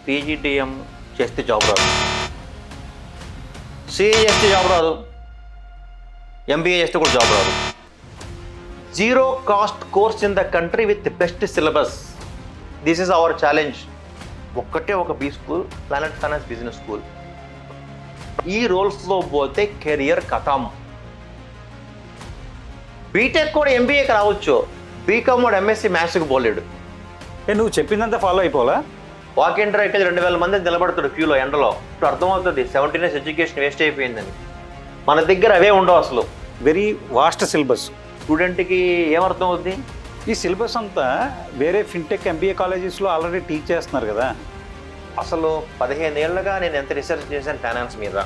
PGT-M చేస్తే job రాదు, CA చేస్తే జాబ్ రాదు, ఎంబీఏ చేస్తే కూడా జాబ్ రాదు. Zero cost course in the country with best syllabus. This is our challenge. ఒక్కటే ఒక B school, planet finance business school. ఈ రోల్స్లో పోతే కెరియర్ కథం. బీటెక్ కూడా ఎంబీఏకి రావచ్చు, బీకామ్ కూడా ఎంఎస్సీ మ్యాథ్స్కి పోలేడు. నువ్వు చెప్పిందంతా ఫాలో అయిపోవాలా? వాక్ ఇన్ డ్రైవ్కి 2000 మంది నిలబడుతాడు క్యూలో ఎండలో. ఇప్పుడు అర్థమవుతుంది 17 years ఎడ్యుకేషన్ వేస్ట్ అయిపోయిందని. మన దగ్గర అవే ఉండవు అసలు. Very vast syllabus. స్టూడెంట్కి ఏమర్థం అవుద్ది? ఈ సిలబస్ అంతా వేరే ఫిన్టెక్ ఎంబీఏ కాలేజెస్లో ఆల్రెడీ టీచ్ చేస్తున్నారు కదా. అసలు 15 ఏళ్ళుగా నేను ఎంత రీసెర్చ్ చేశాను ఫైనాన్స్ మీద.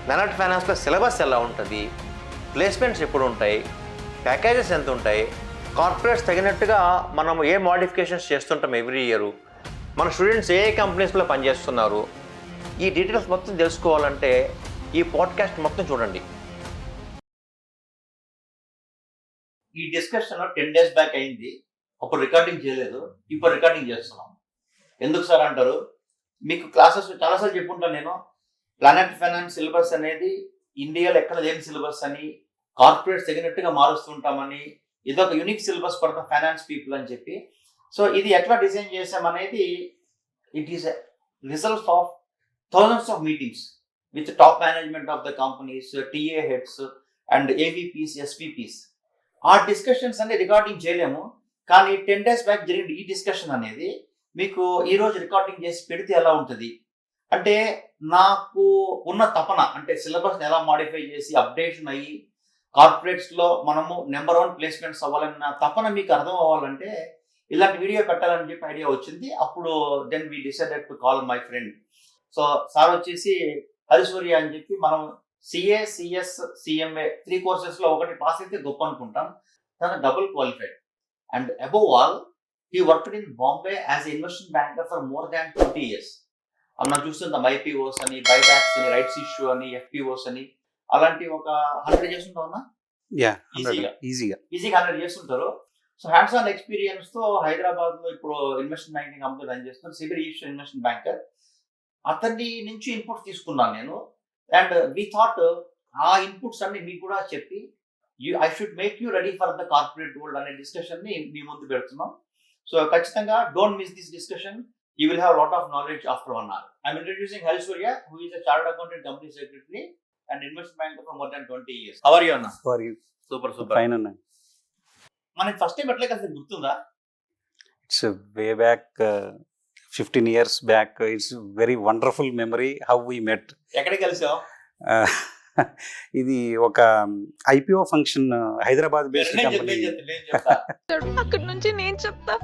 ప్లానెట్ ఫైనాన్స్లో సిలబస్ ఎలా ఉంటుంది, ప్లేస్మెంట్స్ ఎప్పుడు ఉంటాయి, ప్యాకేజెస్ ఎంత ఉంటాయి, కార్పొరేట్స్ తగినట్టుగా మనం ఏ మోడిఫికేషన్స్ చేస్తుంటాం ఎవ్రీ ఇయర్, మన స్టూడెంట్స్ ఏ కంపెనీస్లో పనిచేస్తున్నారు, ఈ డీటెయిల్స్ మొత్తం తెలుసుకోవాలంటే ఈ పాడ్కాస్ట్ మొత్తం చూడండి. ఈ డిస్కషన్ 10 days బ్యాక్ అయింది. అప్పుడు రికార్డింగ్ చేయలేదు, ఇప్పుడు రికార్డింగ్ చేస్తున్నాం. ఎందుకు సార్ అంటారు, మీకు క్లాసెస్ చాలాసార్లు చెప్పుకుంటాను నేను. ప్లానెట్ ఫైనాన్స్ సిలబస్ అనేది ఇండియాలో ఎక్కడ లేని సిలబస్ అని, కార్పొరేట్స్ తగినట్టుగా మారుస్తుంటామని, ఇదొక unique syllabus for the finance people అని చెప్పి. సో ఇది ఎట్లా డిజైన్ చేసామనేది it is results of thousands of meetings with top management of the companies, TA heads and AVPs, SPPs. ఆ డిస్కషన్స్ అనేది రికార్డింగ్ చేయలేము, కానీ 10 days బ్యాక్ జరిగిన ఈ డిస్కషన్ అనేది మీకు ఈరోజు రికార్డింగ్ చేసి పెడితే ఎలా ఉంటుంది అంటే, నాకు ఉన్న తపన అంటే సిలబస్ని ఎలా మాడిఫై చేసి అప్డేషన్ అయ్యి కార్పొరేట్స్లో మనము నెంబర్ 1 ప్లేస్మెంట్స్ అవ్వాలన్న తపన మీకు అర్థం అవ్వాలంటే ఇలాంటి వీడియో పెట్టాలని చెప్పి ఐడియా వచ్చింది. అప్పుడు then we decided to call my friend. So sir వచ్చేసి హరిసూర్య అని చెప్పి, మనం సిఏ, సిఎస్, సిఎంఏ 3 కోర్సెస్లో ఒకటి పాస్ అయితే గొప్ప అనుకుంటాం. తను double qualified and above all he worked in Bombay as an investment banker for more than 20 years. మనం చూస్తుంటాం ఐపీఓస్ అని, బైబ్యాక్స్ అని, రైట్స్ ఇష్యూ అని, ఎఫ్పిఓస్ అని, అలాంటి ఒక 100 years ఉంటామన్నా ఈజీగా 100 years ఉంటారు. సో హ్యాండ్స్ ఆన్ ఎక్స్పీరియన్స్ తో హైదరాబాద్ లో ఇప్పుడు ఇన్వెస్ట్మెంట్ బ్యాంకింగ్ కంపెనీ రన్ చేస్తున్నారు, సిబిల్ ఈస్టర్ ఇన్వెస్ట్మెంట్ బ్యాంకర్. అతని నుంచి ఇన్పుట్స్ తీసుకున్నాను నేను. అండ్ వి థాట్ ఆ ఇన్పుట్స్ అన్ని మీకు కూడా చెప్పి I should make you ready for the corporate world అనే డిస్కషన్ ని మీ ముందు పెడుతున్నాం. సో ఖచ్చితంగా don't miss this discussion. You will have a lot of knowledge after 1 hour. I am introducing Hari Surya, who is a chartered accountant, company secretary and investment banker for more than 20 years. How are you, Anna? How are you? Super. Fine, Anna. మనకి first time ఎట్లా కలిసి గుర్తుందా? It's way back 15 years back. It's very wonderful memory how we met. ఎక్కడ కలిసాం? ఇది ఒక IPO function, Hyderabad based company. అక్కడ నుంచి నేను చెప్తా.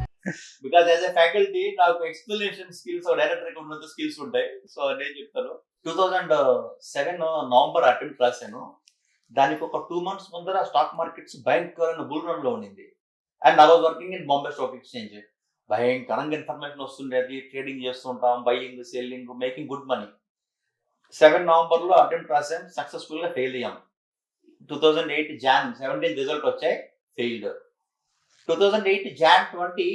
బికాజ్ యాజ్ ఎ ఫ్యాకల్టీ నాకు explanation skills, director account skills ఉంటాయి. సో నేను చెప్తాను. 2007 నవంబర్ అటెంప్ట్ రాశాను. దానికి ఒక 2 months ముందర స్టాక్ మార్కెట్స్ భయంకరమైన బుల్ రన్ లో ఉండింది. And I was working in Bombay stock exchange. భయంకరంగా ఇన్ఫర్మేషన్ వస్తుండేది, ట్రేడింగ్ చేస్తుంటాం, buying, selling, making good money. 7 November attempt రాసాం, సక్సెస్ఫుల్ గా ఫెయిల్ అయ్యాం. 2008 Jan 17 రిజల్ట్ వచ్చాయి, failed. 2008 Jan 20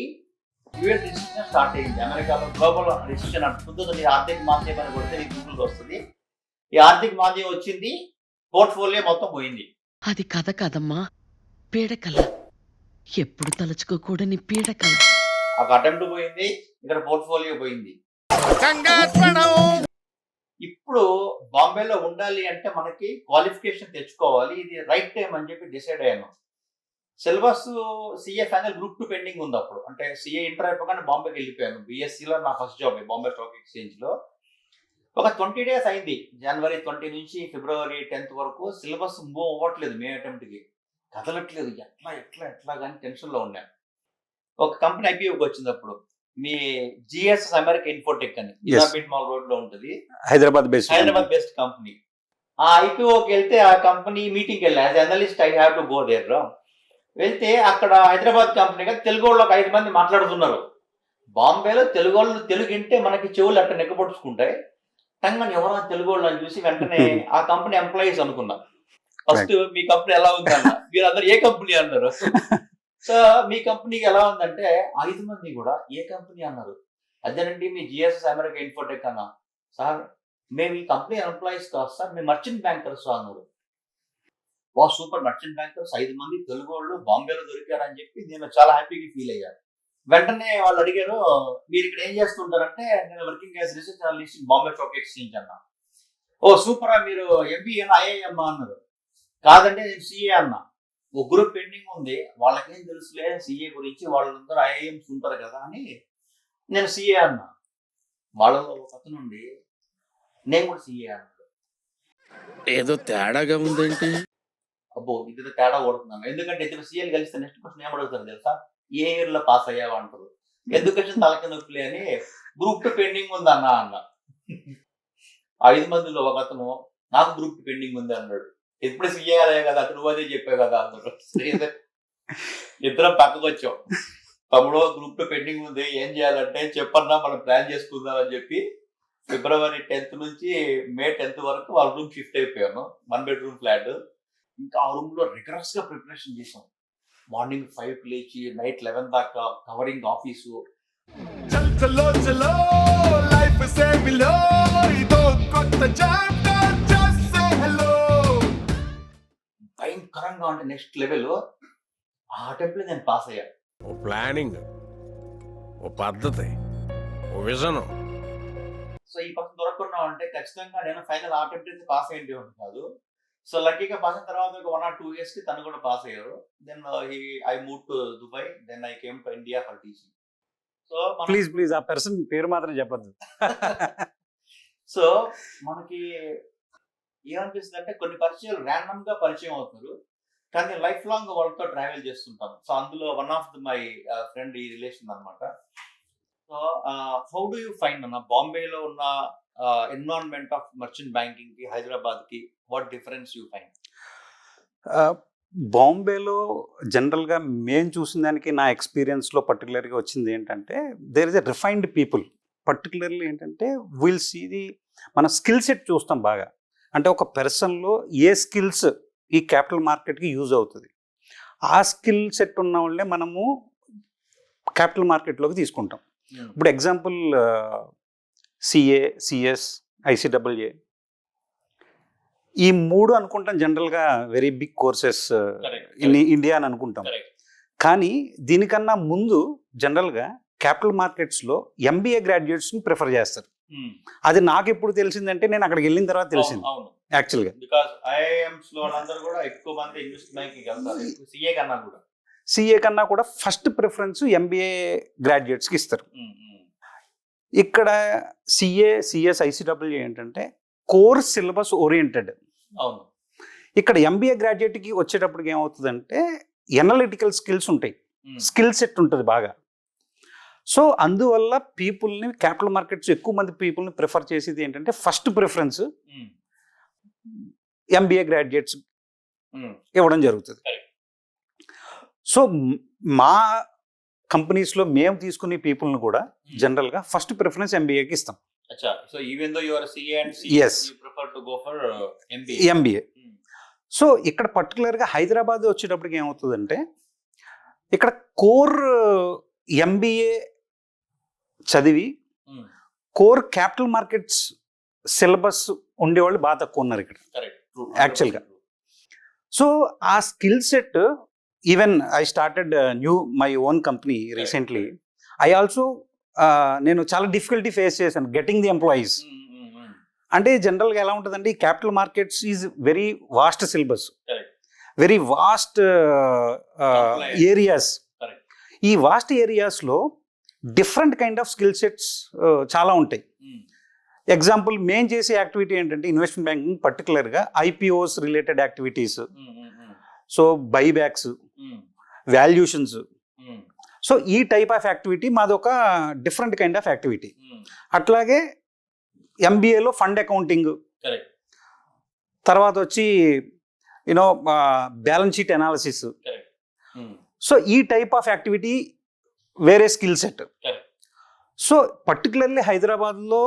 US recession start అయింది. అమెరికాలో గ్లోబల్ రిసెషన్ అంటుంది. ఆర్థిక మాంద్యం అని కొడితే గూగుల్ వస్తుంది. ఈ ఆర్థిక మాంద్యం వచ్చింది, పోర్ట్ఫోలియో మొత్తం పోయింది. అది కథ కాదమ్మా, పీడకల. ఎప్పుడు తలుచుకోకూడని పీడకల. ఒక అటెంప్ట్ పోయింది, ఇక్కడ పోర్ట్ఫోలియో పోయింది. ఇప్పుడు బాంబేలో ఉండాలి అంటే మనకి క్వాలిఫికేషన్ తెచ్చుకోవాలి, ఇది రైట్ టైం అని చెప్పి డిసైడ్ అయ్యాను. Syllabus CA final group 2 pending ఉంది అప్పుడు. అంటే సిఏ ఇంటర్ అయిపోగానే బాంబేకి వెళ్ళిపోయాను. బిఎస్సిలో నా first job Bombay stock exchange లో. ఒక 20 days అయింది, January 20 నుంచి February 10 వరకు. సిలబస్ మూవ్ అవ్వట్లేదు, మే అటెంప్ట్కి కదలట్లేదు. ఎట్లా కానీ టెన్షన్లో ఉన్నాను. ఒక కంపెనీ ఐపీఓకి వచ్చింది అప్పుడు, మీ జిఎస్ఎస్ అమెరికా ఇన్ఫోటెక్ అని, మాల్ రోడ్ లో ఉంటుంది, హైదరాబాద్ బేస్డ్ కంపెనీ. ఆ ఐపీఓకి వెళ్తే ఆ కంపెనీ మీటింగ్కి వెళ్ళా. As analyst I have to go there. వెళ్తే అక్కడ హైదరాబాద్ కంపెనీగా తెలుగు వాళ్ళు ఒక 5 మంది మాట్లాడుతున్నారు. బాంబేలో తెలుగు వాళ్ళు తెలుగు వింటే మనకి చెవులు అట్లా నెక్కపొడుచుకుంటాయి. టంగని ఎవరైనా తెలుగు వాళ్ళు అని చూసి వెంటనే ఆ కంపెనీ ఎంప్లాయీస్ అనుకున్నా. ఫస్ట్ మీ కంపెనీ ఎలా ఉంది అన్న, మీరు అందరు ఏ కంపెనీ అన్నారు. సో మీ కంపెనీకి ఎలా ఉందంటే 5 మంది కూడా ఏ కంపెనీ అన్నారు. అదేనండి మీ జిఎస్ఎస్ అమెరికా ఇన్ఫోటెక్ అన్న. సార్ మేము ఈ కంపెనీ ఎంప్లాయీస్ కాదు సార్, మేము మర్చెంట్ బ్యాంకర్స్ అన్నారు. వా సూపర్, మర్చెంట్ బ్యాంకర్స్ 5 మంది తెలుగు వాళ్ళు బాంబేలో దొరికారని చెప్పి నేను చాలా హ్యాపీగా ఫీల్ అయ్యాను. వెంటనే వాళ్ళు అడిగారు, మీరు ఇక్కడ ఏం చేస్తుంటారంటే, నేను working as research analyst Bombay stock exchange అన్నా. ఓ సూపరా, మీరు ఎంబీఏ ఐఐఎం అన్నారు. కాదంటే నేను సిఏ అన్నా. ఒక గ్రూప్ పెండింగ్ ఉంది, వాళ్ళకేం తెలుసులే సిఏ గురించి, వాళ్ళందరూ ఐఐఎంస్ ఉంటారు కదా అని నేను సిఏ అన్నా. వాళ్ళలో ఒక అతను నుండి నేను కూడా సిఏ అన్నాడు. ఏదో తేడాగా ఉందేంటి? అబ్బో ఇది తేడా కొడుతున్నాను. ఎందుకంటే ఇద్దరు సీఏలు కలిస్తే నెక్స్ట్ క్వశ్చన్ ఏమడుగుతారు తెలుసా, ఏ ఇయర్ లో పాస్ అయ్యావు అంటారు. ఎడ్యుకేషన్ తలకి నొప్పులే అని గ్రూప్ 2 పెండింగ్ ఉంది అన్న. 5 మందిలో ఒక అతను నాకు గ్రూప్ 2 పెండింగ్ ఉంది అన్నాడు. ఎప్పుడు సీఏ అదే కదా, అతను అదే చెప్పే కదా అన్నారు. ఇద్దరం పక్కకు వచ్చాం. తమ్ముడు గ్రూప్ 2 పెండింగ్ ఉంది, ఏం చేయాలంటే చెప్పన్నా మనం ప్లాన్ చేసుకుందాం అని చెప్పి ఫిబ్రవరి 10th నుంచి మే 10th వరకు వాళ్ళ రూమ్ షిఫ్ట్ అయిపోయాను. 1 bedroom ఫ్లాట్. ఇంకా ఆ రూమ్ లో రిగరస్ గా ప్రిపరేషన్ చేసాం. మార్నింగ్ 5కి లేచి నైట్ 11 దాకా కవరింగ్ ఆఫీసు. చలో చలో లైఫ్ సే మిలో ఇదో కొత్త చాప్టర్ జస్ట్ సే హలో. భయంకరంగా అంటే నెక్స్ట్ లెవెల్. ఆ అటెంప్ట్ నేను పాస్ అయ్యాను. ఓ ప్లానింగ్, ఓ పద్ధతి, ఓ విజన్. సో ఈ పక్కన దొరకకుండా అంటే ఖచ్చితంగా నేను ఫైనల్ అటెంప్ట్ అయితే పాస్ అయ్యింది కాదు. సో లక్కీగా పాస్ అయిన తర్వాత ఒక 1 or 2 years కి తను కూడా పాస్ అయ్యారు. Then I move to Dubai, then I came to India for teaching. So please ఆ పర్సన్ పేరు మాత్రం చెప్పద్దు. సో మనకి ఏమనిపిస్తుంది అంటే కొన్ని పరిచయాలు ర్యాండమ్ గా పరిచయం అవుతారు, కానీ లైఫ్ లాంగ్ వాళ్ళతో ట్రావెల్ చేస్తుంటాం. సో అందులో వన్ ఆఫ్ మై ఫ్రెండ్ ఈ రిలేషన్ అనమాట. So how do you find అన్న బాంబేలో ఉన్న ఎన్విరాన్మెంట్ ఆఫ్ మర్చెంట్ బ్యాంకింగ్ కి హైదరాబాద్ కి వాట్ డిఫరెన్స్ యూ ఫైండ్? బాంబేలో జనరల్గా మేము చూసిన దానికి నా ఎక్స్పీరియన్స్లో పర్టికులర్గా వచ్చింది ఏంటంటే, there is a refined people. Particularly ఏంటంటే విల్ సీ ది మన స్కిల్ సెట్ చూస్తాం బాగా. అంటే ఒక పర్సన్లో ఏ స్కిల్స్ ఈ క్యాపిటల్ మార్కెట్కి యూజ్ అవుతుంది, ఆ స్కిల్ సెట్ ఉన్న వాళ్ళే మనము క్యాపిటల్ మార్కెట్లోకి తీసుకుంటాం. ఇప్పుడు ఎగ్జాంపుల్ సిఏ, సిఎస్, ఐసిడబ్ల్యూఏ ఈ 3 అనుకుంటాం జనరల్గా very big courses in India అని అనుకుంటాం. కానీ దీనికన్నా ముందు జనరల్గా క్యాపిటల్ మార్కెట్స్లో ఎంబీఏ గ్రాడ్యుయేట్స్ని ప్రిఫర్ చేస్తారు. అది నాకు ఎప్పుడు తెలిసిందంటే నేను అక్కడికి వెళ్ళిన తర్వాత తెలిసింది యాక్చువల్గా. సిఏ కన్నా కూడా ఫస్ట్ ప్రిఫరెన్స్ ఎంబీఏ గ్రాడ్యుయేట్స్కి ఇస్తారు. ఇక్కడ సిఏ, సిఎస్, ఐసిడబ్ల్యూఏ ఏంటంటే కోర్స్ సిలబస్ ఓరియంటెడ్. ఇక్కడ ఎంబీఏ గ్రాడ్యుయేట్కి వచ్చేటప్పటికి ఏమవుతుందంటే ఎనలిటికల్ స్కిల్స్ ఉంటాయి, స్కిల్ సెట్ ఉంటుంది బాగా. సో అందువల్ల పీపుల్ని క్యాపిటల్ మార్కెట్స్ ఎక్కువ మంది పీపుల్ని ప్రిఫర్ చేసేది ఏంటంటే ఫస్ట్ ప్రిఫరెన్స్ ఎంబీఏ గ్రాడ్యుయేట్స్ ఇవ్వడం జరుగుతుంది. సో మా కంపెనీస్లో మేము తీసుకునే పీపుల్ని కూడా జనరల్గా ఫస్ట్ ప్రిఫరెన్స్ ఎంబీఏకి ఇస్తాం. So even though you are CA and C, yes, you prefer to go for MBA. So ఇక్కడ పర్టికులర్గా హైదరాబాద్ వచ్చేటప్పటికి ఏమవుతుందంటే ఇక్కడ కోర్ ఎంబీఏ చదివి కోర్ క్యాపిటల్ మార్కెట్స్ సిలబస్ ఉండేవాళ్ళు బాగా తక్కువ ఉన్నారు ఇక్కడ యాక్చువల్గా. సో ఆ skill set even I started my own company recently. I also నేను చాలా డిఫికల్టీ ఫేస్ చేశాను గెటింగ్ ది ఎంప్లాయీస్. అంటే జనరల్గా ఎలా ఉంటుందంటే ఈ capital markets is very vast syllabus, very vast areas. ఈ వాస్ట్ ఏరియాస్లో different kind of skill sets చాలా ఉంటాయి. ఎగ్జాంపుల్ మేము చేసే యాక్టివిటీ ఏంటంటే ఇన్వెస్ట్మెంట్ బ్యాంకింగ్ పర్టికులర్గా IPOs related activities, so buybacks, valuations. So ఈ టైప్ ఆఫ్ యాక్టివిటీ మాది ఒక డిఫరెంట్ కైండ్ ఆఫ్ యాక్టివిటీ. అట్లాగే ఎంబీఏలో ఫండ్ అకౌంటింగ్, తర్వాత వచ్చి you know balance sheet analysis. So ఈ టైప్ ఆఫ్ యాక్టివిటీ వేరే స్కిల్ సెట్. సో పర్టికులర్లీ హైదరాబాద్లో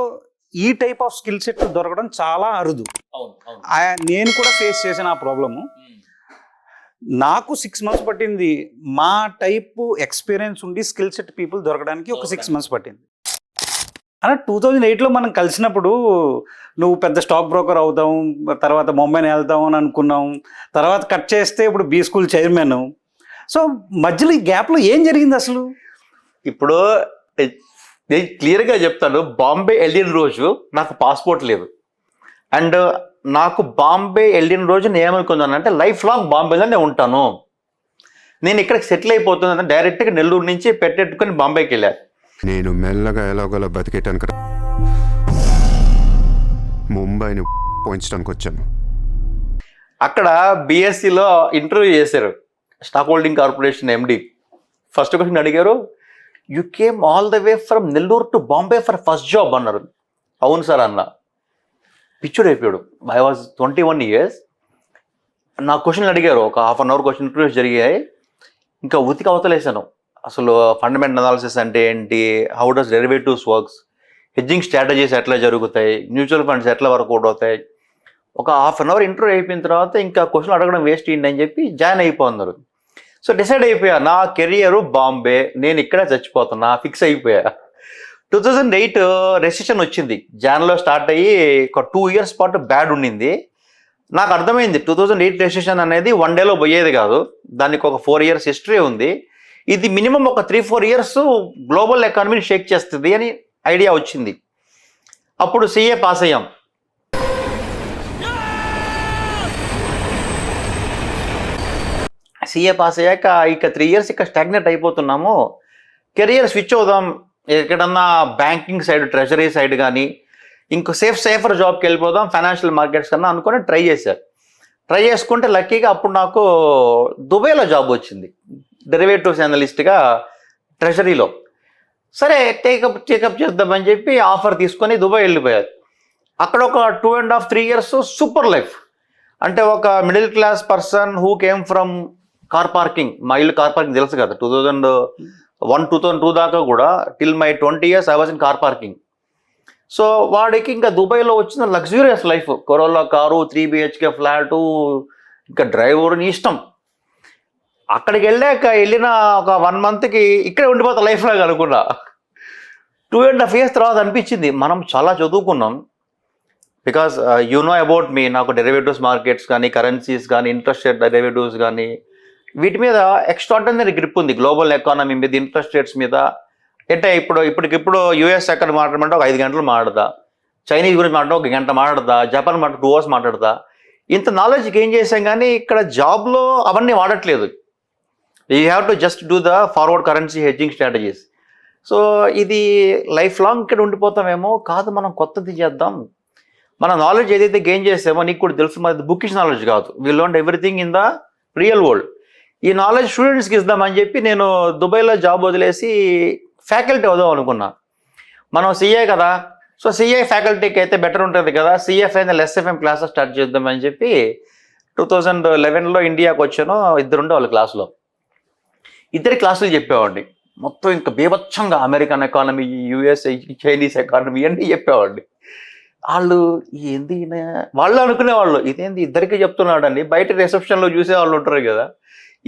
ఈ టైప్ ఆఫ్ స్కిల్ సెట్ దొరకడం చాలా అరుదు. నేను కూడా ఫేస్ చేసిన ఆ ప్రాబ్లము. నాకు 6 months పట్టింది మా టైప్ ఎక్స్పీరియన్స్ ఉండి స్కిల్ సెట్ పీపుల్ దొరకడానికి. ఒక 6 months పట్టింది. అలా 2008లో మనం కలిసినప్పుడు నువ్వు పెద్ద స్టాక్ బ్రోకర్ అవుతాం, తర్వాత ముంబైని వెళ్తాం అని అనుకున్నాం, తర్వాత కట్ చేస్తే ఇప్పుడు బీ స్కూల్ చైర్మన్. సో మధ్యలో ఈ గ్యాప్లో ఏం జరిగింది అసలు? ఇప్పుడు నేను క్లియర్గా చెప్తాను, బాంబే వెళ్ళిన రోజు నాకు పాస్పోర్ట్ లేదు. అండ్ నాకు బాంబే వెళ్ళిన రోజు నేను ఏమనుకున్నాను అంటే లైఫ్ లాంగ్ బాంబేలో నేను ఉంటాను, నేను ఇక్కడికి సెటిల్ అయిపోతున్నాను. డైరెక్ట్గా నెల్లూరు నుంచి పెట్టెట్టుకొని బాంబేకి వెళ్ళాను. నేను మెల్లగా ఎలాగోలా బతికేటాను కదా, ముంబైని పోయించడానికి వచ్చాను. అక్కడ బీఎస్సీలో ఇంటర్వ్యూ చేశారు, stock holding corporation MD. First question అడిగారు, you came all the way from Nellore to Bombay for first job అన్నారు. అవును సార్ అన్న. పిచ్చుడు అయిపోయాడు. I was 21 years. నా క్వశ్చన్లు అడిగారు, ఒక half an hour question interviews జరిగాయి. ఇంకా ఉతికి అవతలేసాను. అసలు ఫండమెంటల్ అనాలిసిస్ అంటే ఏంటి, how does derivatives works, hedging strategies ఎట్లా జరుగుతాయి, మ్యూచువల్ ఫండ్స్ ఎట్లా వర్కౌట్ అవుతాయి. ఒక హాఫ్ అన్ అవర్ ఇంటర్వ్యూ అయిపోయిన తర్వాత ఇంకా క్వశ్చన్ అడగడం వేస్ట్ ఏంటి అని చెప్పి జాయిన్ అయిపోతున్నారు. సో డిసైడ్ అయిపోయా, నా కెరియర్ బాంబే, నేను ఇక్కడే చచ్చిపోతున్నా, ఫిక్స్ అయిపోయా. 2008 రెసిషన్ వచ్చింది. జాన్లో స్టార్ట్ అయ్యి ఒక 2 years పాటు బ్యాడ్ ఉండింది. నాకు అర్థమైంది 2008 రెసిషన్ అనేది 1 dayలో పోయేది కాదు, దానికి ఒక 4 years హిస్టరీ ఉంది. ఇది మినిమం ఒక 3-4 years గ్లోబల్ ఎకానమీని షేక్ చేస్తుంది అని ఐడియా వచ్చింది. అప్పుడు సిఏ పాస్ అయ్యాం. సిఏ పాస్ అయ్యాక ఇక 3 years ఇక స్టాగ్నెట్ అయిపోతున్నాము. కెరియర్ స్విచ్ అవుదాం, ఎక్కడన్నా బ్యాంకింగ్ సైడ్, ట్రెజరీ సైడ్ కానీ ఇంకో సేఫర్ జాబ్కి వెళ్ళిపోదాం, ఫైనాన్షియల్ మార్కెట్స్ కన్నా అనుకొని ట్రై చేశారు. ట్రై చేసుకుంటే లక్కీగా అప్పుడు నాకు దుబాయ్లో జాబ్ వచ్చింది, డెరివేటివ్స్ అనలిస్ట్గా ట్రెజరీలో. సరే టేకప్ చేద్దామని చెప్పి ఆఫర్ తీసుకొని దుబాయ్ వెళ్ళిపోయారు. అక్కడ ఒక 2.5-3 years సూపర్ లైఫ్. అంటే ఒక middle class person who came from car parking, మా ఇల్లు కార్ పార్కింగ్ తెలుసు కదా, 2001-2002 దాకా కూడా till my 20 years I was in car parking. So వాడికి ఇంకా దుబాయ్లో వచ్చిన luxurious life, corolla car, 3 BHK flat, ఇంకా డ్రైవర్ నీ ఇష్టం. అక్కడికి వెళ్ళిన ఒక 1 monthకి ఇక్కడే ఉండిపోతా లైఫ్ లాగా అనుకున్నా. 2.5 years తర్వాత అనిపించింది మనం చాలా చదువుకున్నాం. Because you know about me, నాకు డెరివేటివ్స్ మార్కెట్స్ కానీ, కరెన్సీస్ కానీ, ఇంట్రెస్ట్ రేట్ డెరివేటివ్స్ కానీ వీటి మీద ఎక్స్ట్రాడినరీ గ్రిప్ ఉంది, గ్లోబల్ ఎకానమీ మీద, ఇంట్రెస్ట్ రేట్స్ మీద. అంటే ఇప్పటికిప్పుడు యూఎస్ ఎక్కడ మాట్లాడమంటే ఒక 5 గంటలు మాట్లాడదా, చైనీస్ గురించి మాట్లాడ 1 గంట మాట్లాడదా, జపాన్ 2 hours మాట్లాడదా. ఇంత నాలెడ్జ్కి ఏం చేసాం కానీ ఇక్కడ జాబ్లో అవన్నీ వాడట్లేదు. You have to just do the forward currency hedging strategies. So ఇది లైఫ్ లాంగ్ ఇక్కడ ఉండిపోతామేమో కాదు, మనం కొత్తది చేద్దాం. మన నాలెడ్జ్ ఏదైతే గెయిన్ చేసామో నీకు కూడా తెలుసు, మరి బుకిష్ నాలెడ్జ్ కాదు, we learn everything in the real world. ఈ నాలెడ్జ్ స్టూడెంట్స్కి ఇద్దామని చెప్పి నేను దుబాయ్లో జాబ్ వదిలేసి ఫ్యాకల్టీ అవుదాం అనుకున్నా. మనం సిఏ కదా, సో సిఏ ఫ్యాకల్టీకి అయితే బెటర్ ఉంటుంది కదా, సిఎఫ్ఐ ఎస్ఎఫ్ఎం క్లాసెస్ స్టార్ట్ చేద్దామని చెప్పి 2011లో ఇండియాకి వచ్చాను. 2 ఉండేవాళ్ళు క్లాసులో, 2 క్లాసులు చెప్పేవాడిని. మొత్తం ఇంకా బీభత్సంగా American economy, US, Chinese economy అన్నీ చెప్పేవాడిని. వాళ్ళు ఏంది, వాళ్ళు అనుకునేవాళ్ళు ఇదేంది 2కి చెప్తున్నాడని. బయట రిసెప్షన్లో చూసే వాళ్ళు ఉంటారు కదా,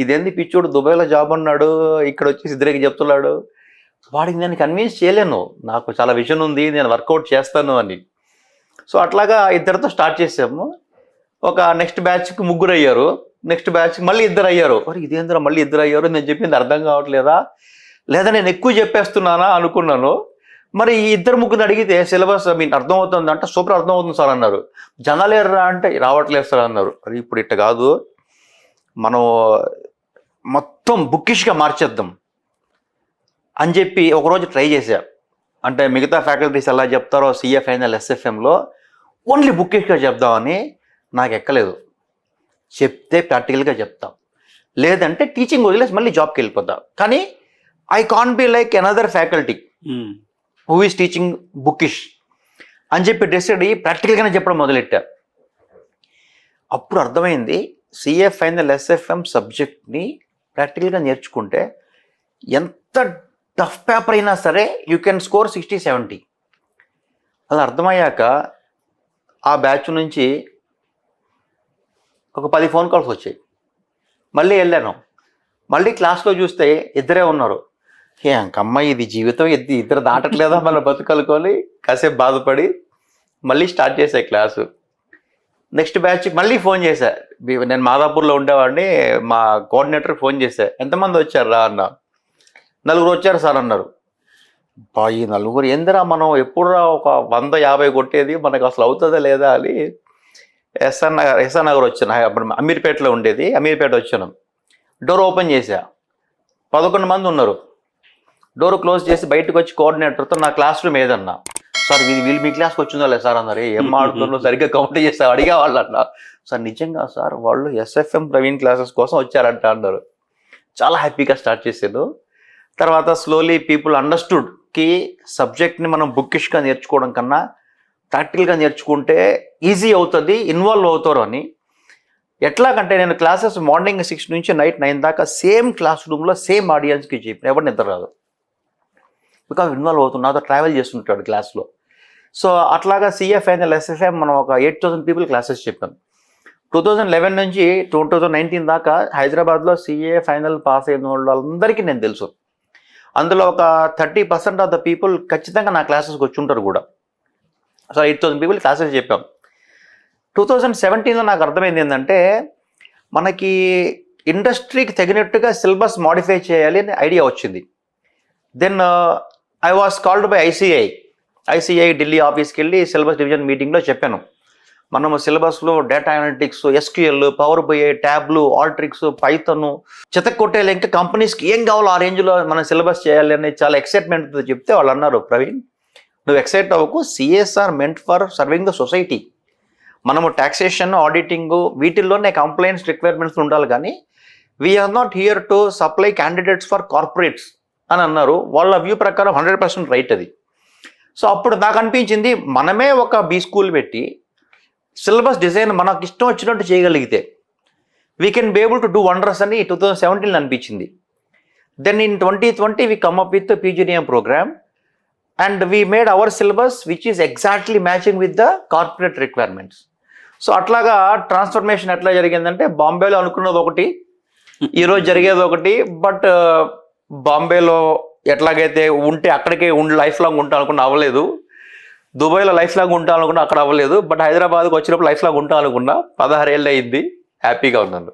ఇదేంది పిచ్చోడు దుబాయ్లో జాబ్ అన్నాడు, ఇక్కడ వచ్చేసి 2కి చెప్తున్నాడు. వాడికి నేను కన్విన్స్ చేయలేను, నాకు చాలా విజన్ ఉంది, నేను వర్కౌట్ చేస్తాను అని. సో అట్లాగా 2తో స్టార్ట్ చేసాము. ఒక నెక్స్ట్ బ్యాచ్కి 3 అయ్యారు, నెక్స్ట్ బ్యాచ్కి మళ్ళీ 2 అయ్యారు. మరి ఇదేంద్రా మళ్ళీ 2 అయ్యారు, నేను చెప్పింది అర్థం కావట్లేదా, లేదా నేను ఎక్కువ చెప్పేస్తున్నానా అనుకున్నాను. మరి ఈ 2-3 అడిగితే సిలబస్ మీకు అర్థమవుతుంది అంటే సూపర్ అర్థమవుతుంది సార్ అన్నారు. జనాలు ఎర్రా అంటే రావట్లేదు సార్ అన్నారు. అది ఇప్పుడు ఇట్ట కాదు, మనం మొత్తం బుక్కిష్గా మార్చేద్దాం అని చెప్పి ఒకరోజు ట్రై చేశా. అంటే మిగతా ఫ్యాకల్టీస్ ఎలా చెప్తారో సిఎఫ్ఐ ఎస్ఎఫ్ఎంలో ఓన్లీ బుక్కిష్గా చెప్దామని. నాకు ఎక్కలేదు. చెప్తే ప్రాక్టికల్గా చెప్తాం, లేదంటే టీచింగ్ వదిలేసి మళ్ళీ జాబ్కి వెళ్ళిపోతాం. కానీ I can't be like another faculty who is teaching bookish అని చెప్పి డిసైడ్ అయ్యి ప్రాక్టికల్గానే చెప్పడం మొదలెట్టారు. అప్పుడు అర్థమైంది సిఎఫ్ఐ ఎస్ఎఫ్ఎం సబ్జెక్ట్ని ప్రాక్టికల్గా నేర్చుకుంటే ఎంత టఫ్ పేపర్ అయినా సరే యూ కెన్ స్కోర్ 60-70. అలా అర్థమయ్యాక ఆ బ్యాచ్ నుంచి ఒక 10 phone calls వచ్చాయి. మళ్ళీ వెళ్ళాను. మళ్ళీ క్లాస్లో చూస్తే 2 ఉన్నారు. ఇంకమ్మ ఇది జీవితం ఇద్దరు దాటట్లేదా మన బతుకలుకొని కాసేపు బాధపడి మళ్ళీ స్టార్ట్ చేసా క్లాసు. నెక్స్ట్ బ్యాచ్ మళ్ళీ ఫోన్ చేశా. నేను మాదాపూర్లో ఉండేవాడిని. మా కోఆర్డినేటర్ ఫోన్ చేశా, ఎంతమంది వచ్చారు రా అన్న. 4 వచ్చారు సార్ అన్నారు. ఈ 4 ఏందిరా, మనం ఎప్పుడు ఒక 150 కొట్టేది, మనకు అసలు అవుతుందా లేదా అని ఎస్ఆర్ నగర్ వచ్చాను. అప్పుడు అమీర్పేటలో ఉండేది, అమీర్పేట వచ్చాను. డోర్ ఓపెన్ చేశా, 11 మంది ఉన్నారు. డోర్ క్లోజ్ చేసి బయటకు వచ్చి కోఆర్డినేటర్తో నా క్లాస్ రూమ్ ఏదన్నా, సార్ వీళ్ళు మీ క్లాస్కి వచ్చిందో లేదు సార్ అన్నారు. ఏం ఆడుతున్నారు, సరిగ్గా కౌంట్ చేస్తా అడిగేవాళ్ళు అన్న. సార్ నిజంగా సార్ వాళ్ళు ఎస్ఎఫ్ఎం ప్రవీణ్ క్లాసెస్ కోసం వచ్చారంట అన్నారు. చాలా హ్యాపీగా స్టార్ట్ చేశాను. తర్వాత స్లోలీ పీపుల్ అండర్స్టూడ్ కి సబ్జెక్ట్ని మనం బుక్కిష్గా నేర్చుకోవడం కన్నా ప్రాక్టికల్గా నేర్చుకుంటే ఈజీ అవుతుంది, ఇన్వాల్వ్ అవుతారు అని. ఎట్లాగంటే నేను క్లాసెస్ మార్నింగ్ 6 నుంచి నైట్ 9 దాకా సేమ్ క్లాస్ రూమ్లో సేమ్ ఆడియన్స్కి చెప్పిన ఎవరు నిద్ర రాదు. బికాజ్ ఇన్వాల్వ్ అవుతున్నా, నాతో ట్రావెల్ చేస్తుంటాడు క్లాస్లో. సో అట్లాగా సిఏ ఫైనల్ ఎస్ఎఫ్ఐ మనం ఒక 8,000 పీపుల్ క్లాసెస్ చెప్పాం. 2011 నుంచి 2019 దాకా హైదరాబాద్లో సిఏ ఫైనల్ పాస్ అయిన వాళ్ళందరికీ నేను తెలుసు. అందులో ఒక 30% ఆఫ్ ద పీపుల్ ఖచ్చితంగా నా క్లాసెస్కి వచ్చి ఉంటారు కూడా. సో 8,000 పీపుల్ క్లాసెస్ చెప్పాం. 2017లో నాకు అర్థమైంది ఏంటంటే మనకి ఇండస్ట్రీకి తగినట్టుగా సిలబస్ మాడిఫై చేయాలి అనే ఐడియా వచ్చింది. Then I was called by ICI Delhi ఆఫీస్కి వెళ్ళి సిలబస్ డివిజన్ మీటింగ్లో చెప్పాను, మనము సిలబస్లో data analytics, SQL, power BI, Tableau, Alteryx, Python కొట్టేయాలి, ఇంకా కంపెనీస్కి ఏం కావాలో ఆ రేంజ్లో మనం సిలబస్ చేయాలి అని చాలా ఎక్సైట్మెంట్తో చెప్తే వాళ్ళు అన్నారు, ప్రవీణ్ నువ్వు ఎక్సైట్ అవ్వకు, CSR meant for serving the society. మనము ట్యాక్సేషన్, ఆడిటింగ్ వీటిల్లోనే కంప్లైంట్స్ రిక్వైర్మెంట్స్ ఉండాలి, కానీ we're not here to supply candidates for corporates అని అన్నారు. వాళ్ళ వ్యూ ప్రకారం 100% రైట్ అది. సో అప్పుడు నాకు అనిపించింది మనమే ఒక బీ స్కూల్ పెట్టి సిలబస్ డిజైన్ మనకు ఇష్టం వచ్చినట్టు చేయగలిగితే we can be able to do wonders అని 2017 అనిపించింది. Then in 2020 we come up with PGDM programme and we made our syllabus which is exactly matching with the corporate requirements. So అట్లాగా transformation ఎట్లా జరిగిందంటే బాంబేలో అనుకున్నది ఒకటి, ఈరోజు జరిగేది ఒకటి. బట్ బాంబేలో ఎట్లాగైతే ఉంటే అక్కడికే లైఫ్ లాంగ్ ఉంటా అనుకున్నా అవ్వలేదు, దుబాయ్లో లైఫ్ లాంగ్ ఉంటా అనుకున్నా అక్కడ అవ్వలేదు, బట్ హైదరాబాద్కి వచ్చినప్పుడు లైఫ్ లాంగ్ ఉంటా అనుకున్నా. 16 ఏళ్ళు అయింది, హ్యాపీగా ఉన్నాను.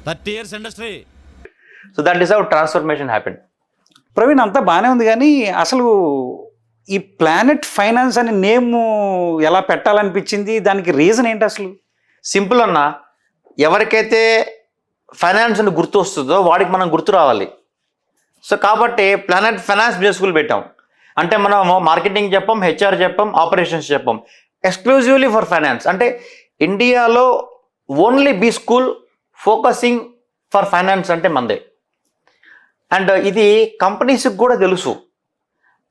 30 years industry. So that is how transformation happen. Praveen అంతా బాగానే ఉంది, కానీ అసలు ఈ ప్లానెట్ ఫైనాన్స్ అనే నేమ్ ఎలా పెట్టాలనిపించింది, దానికి రీజన్ ఏంటి అసలు? సింపుల్ అన్న, ఎవరికైతే ఫైనాన్స్ అని గుర్తు వస్తుందో వాడికి మనం గుర్తు రావాలి. సో కాబట్టి ప్లానెట్ ఫైనాన్స్ బిజినెస్ స్కూల్ పెట్టాం. అంటే మనము మార్కెటింగ్ చెప్పాం, హెచ్ఆర్ చెప్పాం, ఆపరేషన్స్ చెప్పాం, ఎక్స్క్లూజివ్లీ ఫర్ ఫైనాన్స్. అంటే ఇండియాలో only B school focusing for finance అంటే మందే. అండ్ ఇది కంపెనీస్కి కూడా తెలుసు,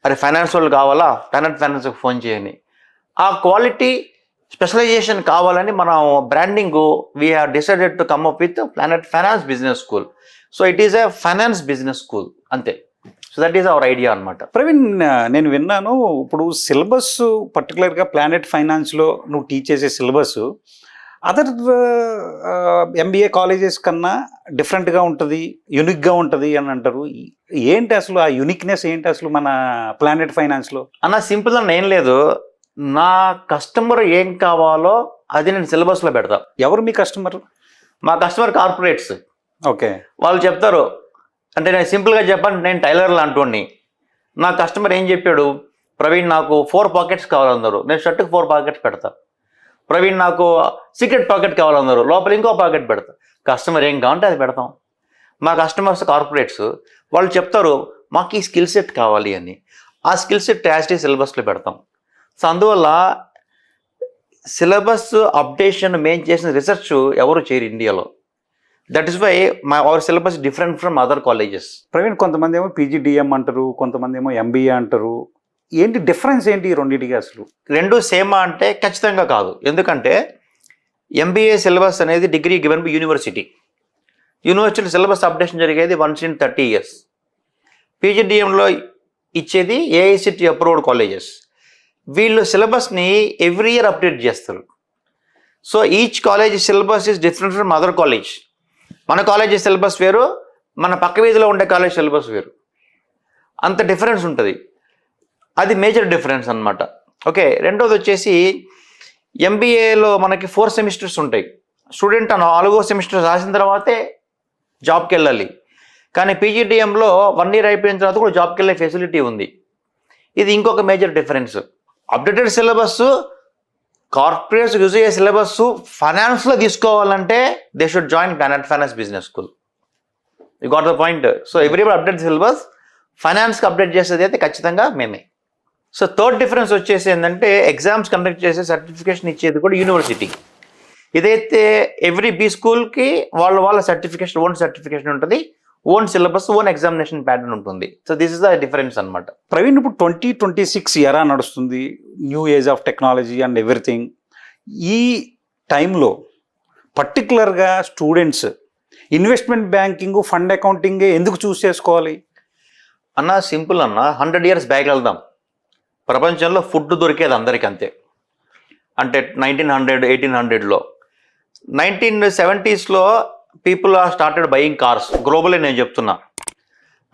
అరే ఫైనాన్స్ వాళ్ళు కావాలా, ప్లానెట్ ఫైనాన్స్కి ఫోన్ చేయని. ఆ క్వాలిటీ స్పెషలైజేషన్ కావాలని మనం branding we have decided to come up with planet finance business school. So it is a finance business school అంతే. So that is our idea అనమాట. ప్రవీణ్, నేను విన్నాను ఇప్పుడు సిలబస్ పర్టికులర్గా ప్లానెట్ ఫైనాన్స్లో నువ్వు టీచ్ చేసే సిలబస్ అదర్ ఎంబీఏ కాలేజెస్ కన్నా డిఫరెంట్గా ఉంటుంది, యూనిక్గా ఉంటుంది అని అంటారు. ఏంటి అసలు ఆ యూనిక్నెస్ ఏంటి అసలు మన ప్లానెట్ ఫైనాన్స్లో? అన్న సింపుల్ అని ఏం లేదు, నా కస్టమర్ ఏం కావాలో అది నేను సిలబస్లో పెడతా. ఎవరు మీ కస్టమర్? మా కస్టమర్ కార్పొరేట్స్. ఓకే, వాళ్ళు చెప్తారు, అంటే నేను సింపుల్గా చెప్పాను, నేను టైలర్ లాంటి. నా కస్టమర్ ఏం చెప్పాడు, ప్రవీణ్ నాకు 4 పాకెట్స్ కావాలన్నారు, నేను షర్ట్కి 4 పాకెట్స్ పెడతా. ప్రవీణ్ నాకు సీక్రెట్ పాకెట్ కావాలన్నారు, లోపల ఇంకో పాకెట్ పెడతా. కస్టమర్ ఏం కావాలంటే అది పెడతాం. మా కస్టమర్స్ కార్పొరేట్స్ వాళ్ళు చెప్తారు మాకు ఈ స్కిల్ సెట్ కావాలి అని, ఆ స్కిల్ సెట్ యాస్టీ సిలబస్లో పెడతాం. సో అందువల్ల సిలబస్ అప్డేషన్ మేము చేసిన రీసెర్చ్ ఎవరు చేయరు ఇండియాలో. That is why our syllabus different from other colleges. Praveen, కొంతమంది ఏమో పీజీడిఎం అంటారు, కొంతమంది ఏమో ఎంబీఏ అంటారు. ఏంటి డిఫరెన్స్ ఏంటి ఈ రెండింటికి అసలు? రెండు సేమా అంటే ఖచ్చితంగా కాదు. ఎందుకంటే ఎంబీఏ సిలబస్ అనేది degree given by university syllabus updation జరిగేది వన్స్ ఇన్ 30 years. పీజీడిఎంలో ఇచ్చేది ఏఐసిటి అప్రూవ్డ్ కాలేజెస్. వీళ్ళు సిలబస్ని ఎవ్రీ ఇయర్ అప్డేట్ చేస్తారు. So each college syllabus is different from other college. మన కాలేజ్ సిలబస్ వేరు, మన పక్క వీధిలో ఉండే కాలేజ్ సిలబస్ వేరు, అంత డిఫరెన్స్ ఉంటుంది. అది మేజర్ డిఫరెన్స్ అన్నమాట. ఓకే, రెండోది వచ్చేసి ఎంబీఏలో మనకి 4 సెమిస్టర్స్ ఉంటాయి. స్టూడెంట్ 4వ సెమిస్టర్ రాసిన తర్వాతే జాబ్కి వెళ్ళాలి. కానీ పీజీడిఎంలో 1 ఇయర్ అయిపోయిన తర్వాత కూడా జాబ్కి వెళ్ళే ఫెసిలిటీ ఉంది. ఇది ఇంకొక major difference. Updated syllabus, corporates use అయ్యే సిలబస్ ఫైనాన్స్లో తీసుకోవాలంటే they should join planet finance business school. You got the point. So everybody update syllabus, ఫైనాన్స్కి అప్డేట్ చేసేది అయితే ఖచ్చితంగా మేమే. సో థర్డ్ డిఫరెన్స్ వచ్చేసి ఏంటంటే ఎగ్జామ్స్ కండక్ట్ చేసే సర్టిఫికేషన్ ఇచ్చేది కూడా యూనివర్సిటీ. ఇదైతే ఎవ్రీ బీ స్కూల్కి వాళ్ళ సర్టిఫికేషన్, ఓన్ సర్టిఫికేషన్ ఉంటుంది, own syllabus, own examination pattern ఉంటుంది. So this is the difference అనమాట. ప్రవీణ్, ఇప్పుడు 2026 ఎరా నడుస్తుంది, new age of technology and everything. ఈ టైంలో పర్టికులర్గా students investment banking, fund accounting ఎందుకు చూస్ చేసుకోవాలి? అన్న సింపుల్ అన్న, 100 years బ్యాక్ వెళ్దాం. ప్రపంచంలో ఫుడ్ దొరికేది అందరికీ అంతే. అంటే 1900, 1800లో, 1970sలో people are started buying cars globally. నేను చెప్తున్నా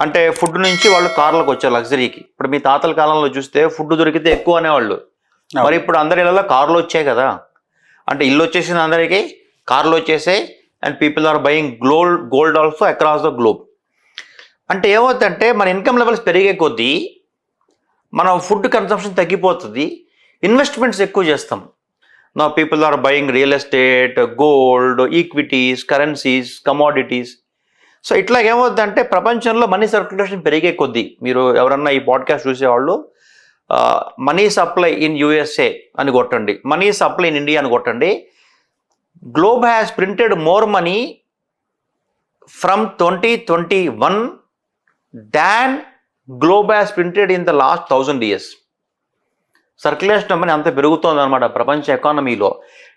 అంటే ఫుడ్ నుంచి వాళ్ళు కార్లకు వచ్చారు లగ్జరీకి. ఇప్పుడు మీ తాతల కాలంలో చూస్తే ఫుడ్ దొరికితే ఎక్కువ అనేవాళ్ళు. మరి ఇప్పుడు అందరి ఇళ్ళలో కార్లు వచ్చాయి కదా, అంటే ఇల్లు వచ్చేసింది అందరికీ, కార్లు వచ్చేసాయి. And people are buying gold also across the globe. అంటే ఏమవుతుందంటే మన ఇన్కమ్ లెవెల్స్ పెరిగే కొద్దీ మన ఫుడ్ కన్సంప్షన్ తగ్గిపోతుంది, ఇన్వెస్ట్మెంట్స్ ఎక్కువ చేస్తాం. నా people are buying real estate, gold, equities, currencies, commodities. So ఇట్లా ఏమవుతుందంటే ప్రపంచంలో మనీ సర్క్యులేషన్ పెరిగే కొద్దీ, మీరు ఎవరన్నా ఈ పాడ్కాస్ట్ చూసేవాళ్ళు మనీ సప్లై ఇన్ యూఎస్ఏ అని కొట్టండి, మనీ సప్లై ఇన్ ఇండియా అని కొట్టండి. Globe has printed more money from 2021 than globe has printed in the last 1000 years. Circulation money అంత పెరుగుతోంది అనమాట ప్రపంచ ఎకానమీలో.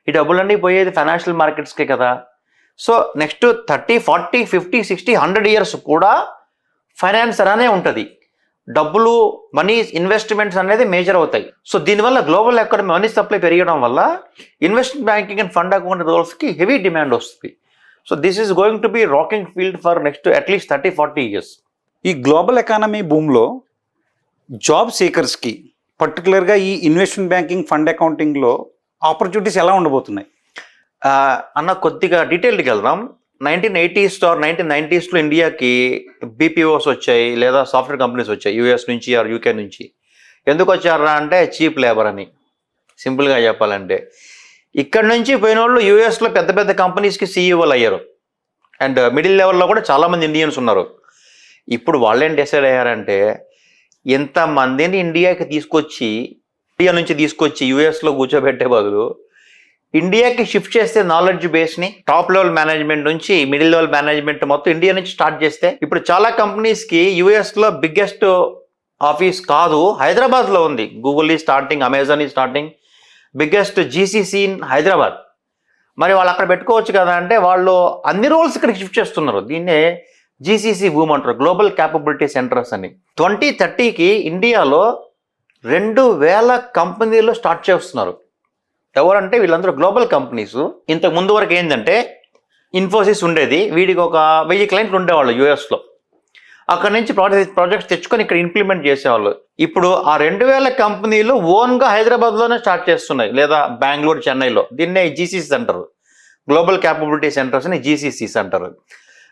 ఈ డబ్బులన్నీ పోయేది ఫైనాన్షియల్ మార్కెట్స్కే కదా. సో నెక్స్ట్ 30, 40, 50, 60, 100 years కూడా ఫైనాన్స్ అలానే ఉంటుంది. డబ్బులు, మనీ, ఇన్వెస్ట్మెంట్స్ అనేది మేజర్ అవుతాయి. సో దీనివల్ల గ్లోబల్ ఎకానమీ మనీ సప్లై పెరగడం వల్ల investment banking and fund account రోల్స్కి హెవీ డిమాండ్ వస్తుంది. So this is going to be rocking field for next at least 30, 40 years. ఈ గ్లోబల్ ఎకానమీ భూమిలో జాబ్ సీకర్స్కి పర్టికులర్గా ఈ ఇన్వెస్ట్మెంట్ బ్యాంకింగ్, ఫండ్ అకౌంటింగ్లో ఆపర్చునిటీస్ ఎలా ఉండబోతున్నాయి? అన్న కొద్దిగా డీటెయిల్డ్కి వెళ్దాం. 1980s or 1990sలో ఇండియాకి బీపీఓస్ వచ్చాయి, లేదా సాఫ్ట్వేర్ కంపెనీస్ వచ్చాయి యూఎస్ నుంచి ఆర్ యూకే నుంచి. ఎందుకు వచ్చారా అంటే చీప్ లేబర్ అని, సింపుల్గా చెప్పాలంటే. ఇక్కడ నుంచి పోయిన వాళ్ళు యూఎస్లో పెద్ద పెద్ద కంపెనీస్కి సీఈఓలు అయ్యారు. అండ్ మిడిల్ లెవెల్లో కూడా చాలామంది ఇండియన్స్ ఉన్నారు. ఇప్పుడు వాళ్ళేం డిసైడ్ అయ్యారంటే ఎంతమందిని ఇండియాకి తీసుకొచ్చి, ఇండియా నుంచి తీసుకొచ్చి యూఎస్లో కూర్చోబెట్టే బదులు ఇండియాకి షిఫ్ట్ చేస్తే నాలెడ్జ్ బేస్ని, టాప్ లెవెల్ మేనేజ్మెంట్ నుంచి మిడిల్ లెవెల్ మేనేజ్మెంట్ మొత్తం ఇండియా నుంచి స్టార్ట్ చేస్తే, ఇప్పుడు చాలా కంపెనీస్కి యూఎస్లో బిగ్గెస్ట్ ఆఫీస్ కాదు హైదరాబాద్లో ఉంది. గూగుల్ ఈ స్టార్టింగ్, అమెజాన్ ఈ starting, biggest GCC in Hyderabad. మరి వాళ్ళు అక్కడ పెట్టుకోవచ్చు కదా అంటే వాళ్ళు అన్ని రోల్స్ ఇక్కడికి షిఫ్ట్ చేస్తున్నారు. దీన్నే జీసీసీ భూమి అంటారు, గ్లోబల్ క్యాపబిలిటీ సెంటర్స్ అని. 2030కి ఇండియాలో 2000 కంపెనీలు స్టార్ట్ చేస్తున్నారు. ఎవరంటే వీళ్ళందరూ గ్లోబల్ కంపెనీస్. ఇంతకు ముందు వరకు ఏంటంటే ఇన్ఫోసిస్ ఉండేది, వీడికి ఒక 1000 క్లయింట్లు ఉండేవాళ్ళు యూఎస్లో. అక్కడ నుంచి ప్రాజెక్ట్స్ తెచ్చుకొని ఇక్కడ ఇంప్లిమెంట్ చేసేవాళ్ళు. ఇప్పుడు ఆ 2000 కంపెనీలు ఓన్గా హైదరాబాద్లోనే స్టార్ట్ చేస్తున్నాయి, లేదా బెంగళూరు, చెన్నైలో. దీన్నే జీసీసీస్ అంటారు, గ్లోబల్ క్యాపబిలిటీ సెంటర్స్ అని జీసీసీస్ అంటారు.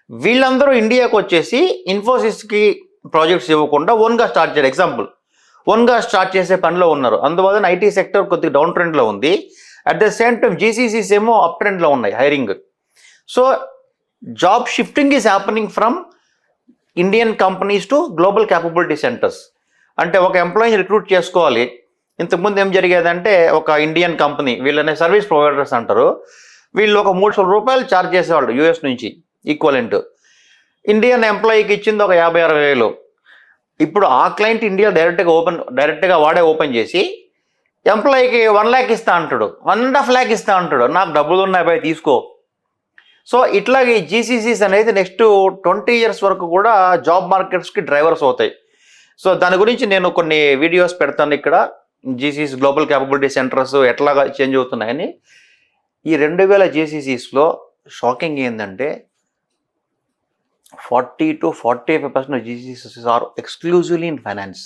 వీళ్ళందరూ ఇండియాకి వచ్చేసి ఇన్ఫోసిస్కి ప్రాజెక్ట్స్ ఇవ్వకుండా ఓన్గా స్టార్ట్ చేయరు. ఎగ్జాంపుల్, ఓన్గా స్టార్ట్ చేసే పనిలో ఉన్నారు. అందువల్ల ఐటీ సెక్టర్ కొద్దిగా డౌన్ ట్రెండ్లో ఉంది. At the same time GCCs ఏమో అప్ ట్రెండ్లో ఉన్నాయి hiring. So job shifting is happening from Indian companies to global capability centres. అంటే ఒక ఎంప్లాయీని రిక్రూట్ చేసుకోవాలి. ఇంతకుముందు ఏం జరిగేదంటే ఒక ఇండియన్ కంపెనీ, వీళ్ళనే సర్వీస్ ప్రొవైడర్స్ అంటారు, వీళ్ళు ఒక 300 రూపాయలు ఛార్జ్ చేసేవాళ్ళు యూఎస్ నుంచి ఈక్వలెంట్. ఇండియన్ ఎంప్లాయీకి ఇచ్చింది ఒక 50-60 వేలు. ఇప్పుడు ఆ క్లయింట్ ఇండియా డైరెక్ట్గా వాడే ఓపెన్ చేసి ఎంప్లాయీకి 1 lakh ఇస్తా అంటాడు, 1.5 lakh ఇస్తా అంటాడు. నాకు డబ్బులు ఉన్నాయి బాయ్ తీసుకో. సో ఇట్లాగే ఈ జీసీసీస్ అనేది నెక్స్ట్ 20 years వరకు కూడా జాబ్ మార్కెట్స్కి డ్రైవర్స్ అవుతాయి. సో దాని గురించి నేను కొన్ని వీడియోస్ పెడతాను ఇక్కడ, జీసీసీ గ్లోబల్ క్యాపబిలిటీ సెంటర్స్ ఎట్లాగా చేంజ్ అవుతున్నాయని. ఈ 2000 జీసీసీస్లో షాకింగ్ ఏంటంటే 40 to 45% of GCCs are exclusively in finance.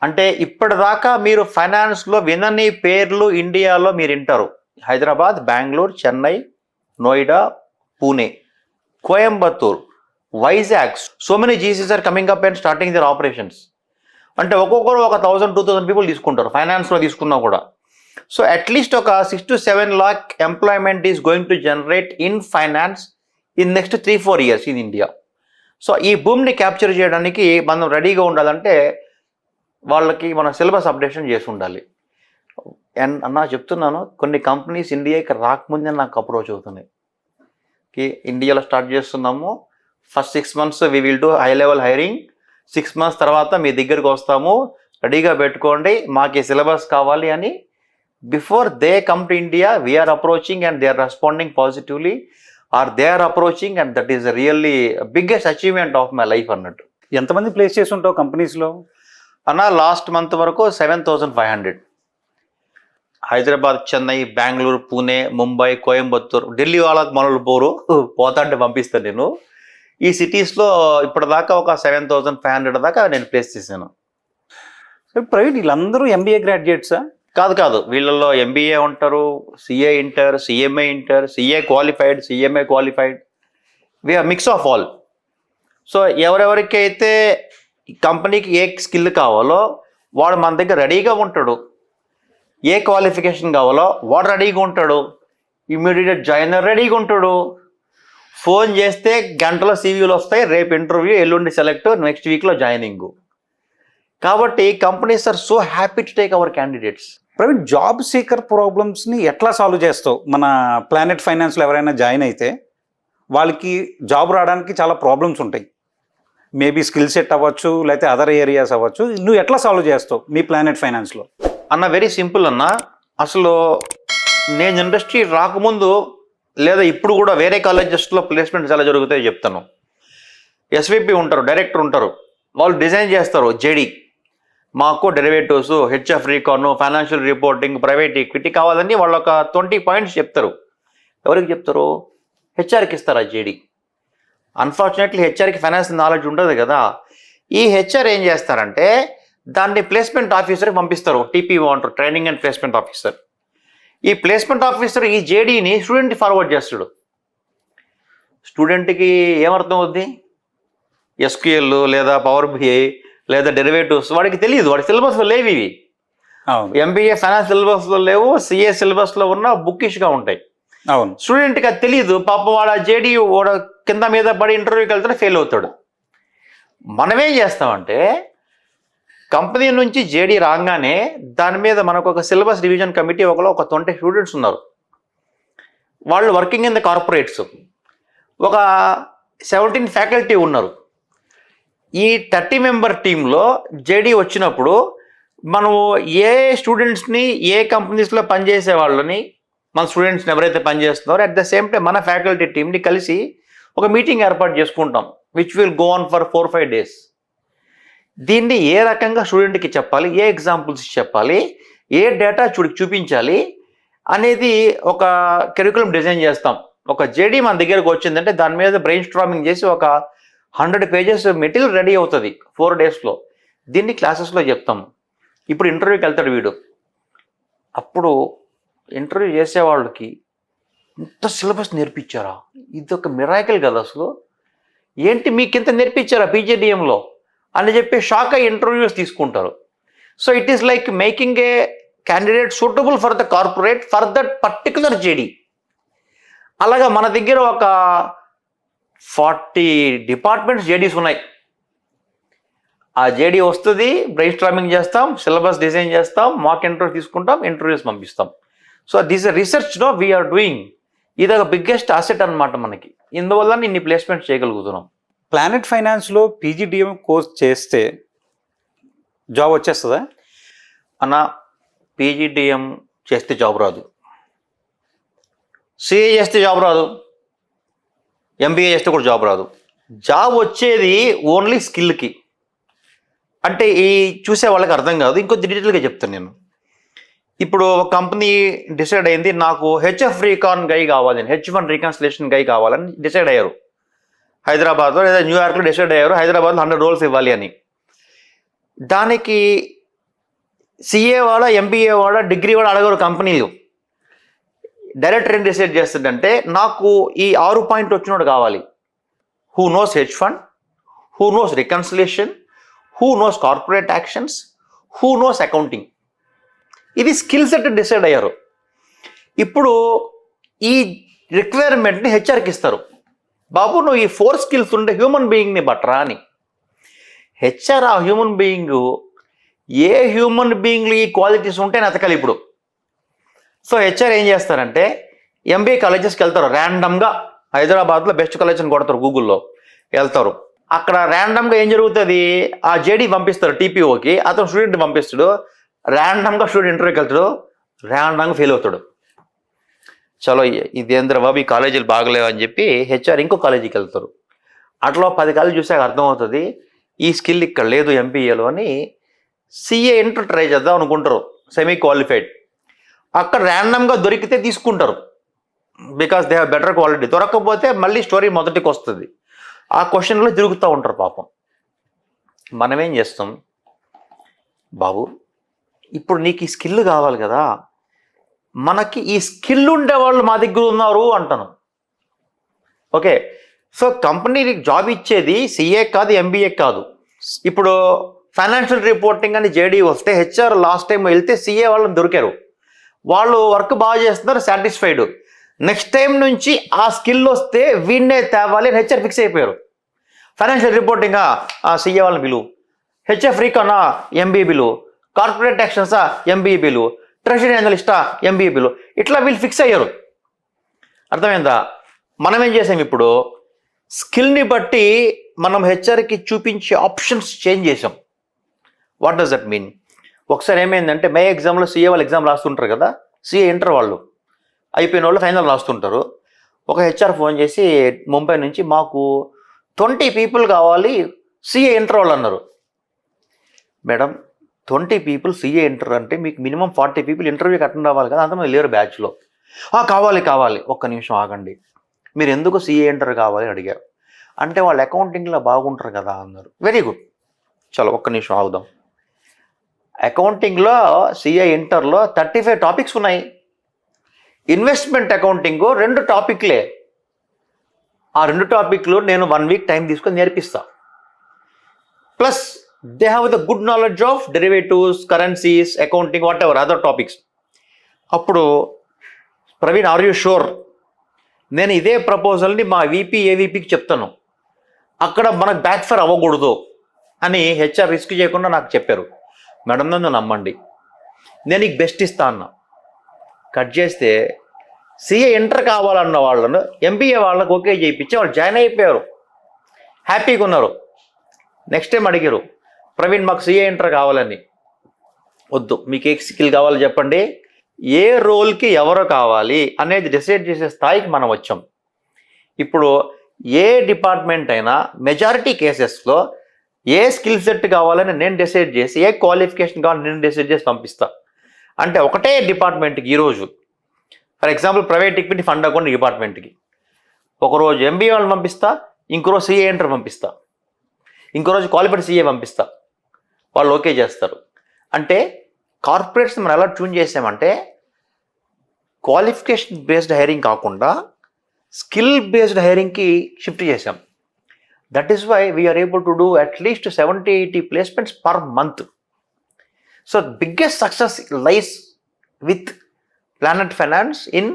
అంటే ఇప్పటిదాకా మీరు ఫైనాన్స్లో వినని పేర్లు ఇండియాలో మీరు వింటారు. Hyderabad, Bengaluru, Chennai, Noida, Pune, Coimbatore, Vizag, so many GCCs are coming up and starting their operations. అంటే ఒక్కొక్కరు ఒక 1000-2000 పీపుల్ తీసుకుంటారు ఫైనాన్స్లో తీసుకున్నా కూడా. సో అట్లీస్ట్ ఒక 6 to 7 lakh employment is going to generate in finance in next 3-4 years in India. So ఈ భూమిని క్యాప్చర్ చేయడానికి మనం రెడీగా ఉండాలంటే వాళ్ళకి మన సిలబస్ అప్డేషన్ చేసి ఉండాలి. అండ్ అన్నా చెప్తున్నాను, కొన్ని కంపెనీస్ ఇండియాకి రాకముందే నాకు అప్రోచ్ అవుతున్నాయి. ఇండియాలో స్టార్ట్ చేస్తున్నాము, first 6 months we will do high level hiring, 6 months తర్వాత మీ దగ్గరికి వస్తాము, రెడీగా పెట్టుకోండి, మాకు ఈ సిలబస్ కావాలి అని. Before they come to India we're approaching and they are responding positively, are they are approaching, and that is really biggest achievement of my life అన్నట్టు. ఎంతమంది ప్లేస్ చేసి ఉంటావు కంపెనీస్లో? అన్న లాస్ట్ మంత్ వరకు 7,500. హైదరాబాద్, చెన్నై, బెంగళూరు, పూణే, ముంబై, కోయంబత్తూర్, ఢిల్లీ వాళ్ళకి మనలు పోతాంటే పంపిస్తాను నేను. ఈ సిటీస్లో ఇప్పటిదాకా ఒక 7,500 దాకా నేను ప్లేస్ చేశాను. ప్రైవేట్ వీళ్ళందరూ ఎంబీఏ గ్రాడ్యుయేట్సా? కాదు, వీళ్ళల్లో ఎంబీఏ ఉంటారు, CA inter, CMA inter, CA qualified, CMA qualified, we're mix of all. So ఎవరెవరికైతే కంపెనీకి ఏ స్కిల్ కావాలో వాడు మన దగ్గర రెడీగా ఉంటాడు, ఏ క్వాలిఫికేషన్ కావాలో వాడు రెడీగా ఉంటాడు, ఇమ్మీడియట్ జాయినర్ రెడీగా ఉంటాడు. ఫోన్ చేస్తే గంటలో సీవీలు వస్తాయి, రేపు ఇంటర్వ్యూ, ఎల్లుండి సెలెక్ట్, నెక్స్ట్ వీక్లో జాయినింగ్. కాబట్టి companies are so happy to take our candidates. Private job seeker ప్రాబ్లమ్స్ని ఎట్లా సాల్వ్ చేస్తావు? మన ప్లానెట్ ఫైనాన్స్లో ఎవరైనా జాయిన్ అయితే వాళ్ళకి జాబ్ రావడానికి చాలా ప్రాబ్లమ్స్ ఉంటాయి. మేబీ స్కిల్ సెట్ అవ్వచ్చు, లేకపోతే అదర్ ఏరియాస్ అవ్వచ్చు. నువ్వు ఎట్లా సాల్వ్ చేస్తావు మీ ప్లానెట్ ఫైనాన్స్లో? అన్న వెరీ సింపుల్ అన్న. అసలు నేను ఇండస్ట్రీ రాకముందు లేదా ఇప్పుడు కూడా వేరే కాలేజెస్లో ప్లేస్మెంట్స్ ఎలా జరుగుతాయో చెప్తాను. ఎస్విపి ఉంటారు, డైరెక్టర్ ఉంటారు, వాళ్ళు డిజైన్ చేస్తారు జేడీ, మాకు derivatives, HF recon, financial reporting, private equity కావాలని వాళ్ళు ఒక 20 points చెప్తారు. ఎవరికి చెప్తారు? హెచ్ఆర్కి ఇస్తారు ఆ జేడీ. అన్ఫార్చునేట్లీ హెచ్ఆర్కి ఫైనాన్స్ నాలెడ్జ్ ఉండదు కదా. ఈ హెచ్ఆర్ ఏం చేస్తారంటే దాన్ని ప్లేస్మెంట్ ఆఫీసర్కి పంపిస్తారు, టీపీఓ అంటారు, ట్రైనింగ్ అండ్ ప్లేస్మెంట్ ఆఫీసర్. ఈ ప్లేస్మెంట్ ఆఫీసర్ ఈ జేడీని స్టూడెంట్కి ఫార్వర్డ్ చేస్తాడు. స్టూడెంట్కి ఏమర్థం అవుద్ది? ఎస్క్యూఎల్ లేదా పవర్ బిఐ లేదా డెరివేటివ్స్ వాడికి తెలియదు, వాడి సిలబస్లో లేవు ఇవి. ఎంబీఏ ఫైనాన్స్ సిలబస్లో లేవు, సిఏ సిలబస్లో ఉన్న బుక్కిష్గా ఉంటాయి. అవును, స్టూడెంట్కి అది తెలియదు. పాపం వాడు ఆ జేడీ వాడు కింద మీద పడి ఇంటర్వ్యూకి వెళ్తాడు, ఫెయిల్ అవుతాడు. మనమేం చేస్తామంటే కంపెనీ నుంచి జేడీ రాగానే దాని మీద మనకు ఒక సిలబస్ రివిజన్ కమిటీ ఒక 20 స్టూడెంట్స్ ఉన్నారు. వాళ్ళు వర్కింగ్ ఇన్ ద కార్పొరేట్స్, ఒక 17 ఫ్యాకల్టీ ఉన్నారు. ఈ 30 member టీంలో జేడీ వచ్చినప్పుడు మనము ఏ స్టూడెంట్స్ని ఏ కంపెనీస్లో పనిచేసే వాళ్ళని మన స్టూడెంట్స్ని ఎవరైతే పనిచేస్తున్నారో అట్ ద సేమ్ టైం మన ఫ్యాకల్టీ టీంని కలిసి ఒక మీటింగ్ ఏర్పాటు చేసుకుంటాం, which will go on for 4-5 days. దీన్ని ఏ రకంగా స్టూడెంట్కి చెప్పాలి, ఏ ఎగ్జాంపుల్స్ చెప్పాలి, ఏ డేటా చూపించాలి అనేది ఒక కరికులం డిజైన్ చేస్తాం. ఒక జేడీ మన దగ్గరకు వచ్చిందంటే దాని మీద బ్రెయిన్ స్ట్రామింగ్ చేసి ఒక 100 pages మెటీరియల్ రెడీ అవుతుంది 4 daysలో. దీన్ని క్లాసెస్లో చెప్తాం. ఇప్పుడు ఇంటర్వ్యూకి వెళ్తాడు వీడు, అప్పుడు ఇంటర్వ్యూ చేసేవాళ్ళకి ఇంత సిలబస్ నేర్పించారా, ఇది ఒక మిరాకిల్ కదా, అసలు ఏంటి మీకు ఇంత నేర్పించారా పీజీడిఎంలో అని చెప్పి షాక్ అయ్యి ఇంటర్వ్యూస్ తీసుకుంటారు. So it is like making a candidate suitable for the corporate for that particular JD. అలాగా మన దగ్గర ఒక 40 డిపార్ట్మెంట్స్ జేడీస్ ఉన్నాయి. ఆ జేడీ వస్తుంది, బ్రెయిన్ స్ట్రామింగ్ చేస్తాం, సిలబస్ డిజైన్ చేస్తాం, మాక్ ఇంటర్వ్యూ తీసుకుంటాం, ఇంటర్వ్యూస్ పంపిస్తాం. So this research no we're doing. ఇది ఒక బిగ్గెస్ట్ అసెట్ అనమాట మనకి. ఇందువల్ల ఇన్ని ప్లేస్మెంట్స్ చేయగలుగుతున్నాం. ప్లానెట్ ఫైనాన్స్లో పీజీడిఎం కోర్స్ చేస్తే జాబ్ వచ్చేస్తుందా అన్న? పీజీడిఎం చేస్తే జాబ్ రాదు, సిఏ చేస్తే జాబ్ రాదు, ఎంబీఏ చేస్తే కూడా జాబ్ రాదు. జాబ్ వచ్చేది ఓన్లీ స్కిల్కి. అంటే ఈ చూసే వాళ్ళకి అర్థం కాదు, ఇంకొంచెం డీటెయిల్గా చెప్తాను నేను. ఇప్పుడు ఒక కంపెనీ డిసైడ్ అయింది నాకు హెచ్ఎఫ్ రీకాన్ గై కావాలని, H1 రీకాన్సిలేషన్ గై కావాలని డిసైడ్ అయ్యారు. హైదరాబాద్లో లేదా న్యూయార్క్లో డిసైడ్ అయ్యారు హైదరాబాద్లో 100 రోల్స్ ఇవ్వాలి అని. దానికి సిఏ వాడ, ఎంబీఏ వాడ, డిగ్రీ వాడ అడగరు కంపెనీలు. డైరెక్టర్ ఏం డిసైడ్ చేస్తుందంటే నాకు ఈ 6 పాయింట్ వచ్చినోడు కావాలి. Who knows hedge fund, who knows reconciliation, who knows corporate actions, who knows accounting. ఇది స్కిల్ సెట్ డిసైడ్ అయ్యారు. ఇప్పుడు ఈ రిక్వైర్మెంట్ని హెచ్ఆర్కి ఇస్తారు. బాబు నువ్వు ఈ 4 స్కిల్స్ ఉండే హ్యూమన్ బీయింగ్ని బట్రా అని. హెచ్ఆర్ ఆ హ్యూమన్ బీయింగ్ ఏ హ్యూమన్ బీయింగ్లో ఈ క్వాలిటీస్ ఉంటే నతకాలి ఇప్పుడు. సో హెచ్ఆర్ ఏం చేస్తారంటే ఎంబీఏ కాలేజెస్కి వెళ్తారు. ర్యాండమ్గా హైదరాబాద్లో బెస్ట్ కాలేజ్ అని కొడతారు, గూగుల్లో వెళ్తారు. అక్కడ ర్యాండమ్గా ఏం జరుగుతుంది, ఆ జేడీ పంపిస్తారు టీపీఓకి, అతను స్టూడెంట్ పంపిస్తాడు. ర్యాండమ్గా స్టూడెంట్ ఇంటర్వ్యూకి వెళ్తాడు, ర్యాండమ్గా ఫెయిల్ అవుతాడు. చలో ఇదేంద్ర బాబు ఈ కాలేజీలు బాగలేవు అని చెప్పి హెచ్ఆర్ ఇంకో కాలేజీకి వెళ్తారు. అట్లా 10 కాలేజీ చూసాక అర్థమవుతుంది ఈ స్కిల్ ఇక్కడ లేదు ఎంపీఏలో అని. సిఏ ఇంటర్ ట్రై చేద్దాం అనుకుంటారు, సెమీ క్వాలిఫైడ్. అక్కడ ర్యాండమ్గా దొరికితే తీసుకుంటారు, because they have better quality. దొరకకపోతే మళ్ళీ స్టోరీ మొదటికి వస్తుంది. ఆ క్వశ్చన్లో తిరుగుతూ ఉంటారు పాపం. మనం ఏం చేస్తాం, బాబు ఇప్పుడు నీకు ఈ స్కిల్ కావాలి కదా, మనకి ఈ స్కిల్ ఉండేవాళ్ళు మా దగ్గర ఉన్నారు అంటాను. ఓకే, సో కంపెనీకి జాబ్ ఇచ్చేది సిఏ కాదు, ఎంబీఏ కాదు. ఇప్పుడు ఫైనాన్షియల్ రిపోర్టింగ్ అని జేడీ వస్తే హెచ్ఆర్ లాస్ట్ టైం వెళ్తే సిఏ వాళ్ళని దొరికారు, వాళ్ళు వర్క్ బాగా చేస్తున్నారు, సాటిస్ఫైడ్. నెక్స్ట్ టైం నుంచి ఆ స్కిల్ వస్తే వీడినే తేవాలి అని హెచ్ఆర్ ఫిక్స్ అయిపోయారు. ఫైనాన్షియల్ రిపోర్టింగ్ సిఏ వాళ్ళని పిలువు, హెచ్ఎఫ్ రీకన్నా ఎంబీఏ బిలు, కార్పొరేట్ యాక్షన్సా ఎంబీఏ బిలు, ట్రెజరీ అనలిస్టా ఎంబీఏ బిలు, ఇట్లా వీళ్ళు ఫిక్స్ అయ్యారు. అర్థమైందా? మనం ఏం చేసాం ఇప్పుడు, స్కిల్ని బట్టి మనం హెచ్ఆర్కి చూపించే ఆప్షన్స్ చేంజ్ చేసాం. What does that mean? ఒకసారి ఏమైందంటే మే ఎగ్జామ్లో సిఏ వాళ్ళు ఎగ్జామ్ రాస్తుంటారు కదా, సిఏ ఇంటర్ వాళ్ళు అయిపోయిన వాళ్ళు ఫైనల్ రాస్తుంటారు. ఒక హెచ్ఆర్ ఫోన్ చేసి ముంబై నుంచి మాకు 20 పీపుల్ కావాలి సిఏ ఇంటర్ వాళ్ళు అన్నారు. మేడం 20 పీపుల్ సిఏ ఇంటర్ అంటే మీకు మినిమం 40 పీపుల్ ఇంటర్వ్యూకి అటెండ్ అవ్వాలి కదా, అంతమంది లేరు బ్యాచ్లో. కావాలి ఒక్క నిమిషం ఆగండి, మీరు ఎందుకు సిఏ ఇంటర్ కావాలి అని అడిగారు. అంటే వాళ్ళు అకౌంటింగ్లో బాగుంటారు కదా అన్నారు. వెరీ గుడ్, చలో ఒక్క నిమిషం ఆగుదాం. అకౌంటింగ్లో సిఏ ఇంటర్లో 35 టాపిక్స్ ఉన్నాయి. ఇన్వెస్ట్మెంట్ అకౌంటింగ్ 2 టాపిక్లే. ఆ 2 టాపిక్లు నేను 1 వీక్ టైం తీసుకొని నేర్పిస్తా. Plus they have the good knowledge of derivatives, currencies, accounting, whatever other topics. అప్పుడు ప్రవీణ్ ఆర్ యూ షూర్, నేను ఇదే ప్రపోజల్ని మా వీపీ ఏవీపీకి చెప్తాను, అక్కడ మనకు బ్యాక్ ఫైర్ అవ్వకూడదు అని హెచ్ఆర్ రిస్క్ చేయకుండా నాకు చెప్పారు. మేడం నన్ను నమ్మండి, నేను నీకు బెస్ట్ ఇస్తా అన్నా. కట్ చేస్తే సిఏ ఇంటర్ కావాలన్న వాళ్ళను ఎంబీఏ వాళ్ళకు ఓకే చేయించి వాళ్ళు జాయిన్ అయిపోయారు, హ్యాపీగా ఉన్నారు. నెక్స్ట్ టైం అడిగారు, ప్రవీణ్ మాకు సిఏ ఇంటర్ కావాలని. వద్దు, మీకు ఏ స్కిల్ కావాలో చెప్పండి, ఏ రోల్కి ఎవరు కావాలి అనేది డిసైడ్ చేసే స్థాయికి మనం వచ్చాం. ఇప్పుడు ఏ డిపార్ట్మెంట్ అయినా మెజారిటీ కేసెస్లో ఏ స్కిల్ సెట్ కావాలని నేను డిసైడ్ చేసి, ఏ క్వాలిఫికేషన్ కావాలని నేను డిసైడ్ చేసి పంపిస్తా. అంటే ఒకటే డిపార్ట్మెంట్కి ఈరోజు for example private equity fund account డిపార్ట్మెంట్కి ఒకరోజు ఎంబీఏ వాళ్ళని పంపిస్తా, ఇంకోరోజు సిఏ ఇంటర్ పంపిస్తా, ఇంకోరోజు క్వాలిఫైడ్ సిఏ పంపిస్తా, వాళ్ళు ఓకే చేస్తారు. అంటే కార్పొరేట్స్ మనం ఎలా ట్యూన్ చేసామంటే క్వాలిఫికేషన్ బేస్డ్ హైరింగ్ కాకుండా స్కిల్ బేస్డ్ హైరింగ్కి షిఫ్ట్ చేసాం. That is why we're able to do at least 70-80 placements per month. So biggest success lies with planet Finance in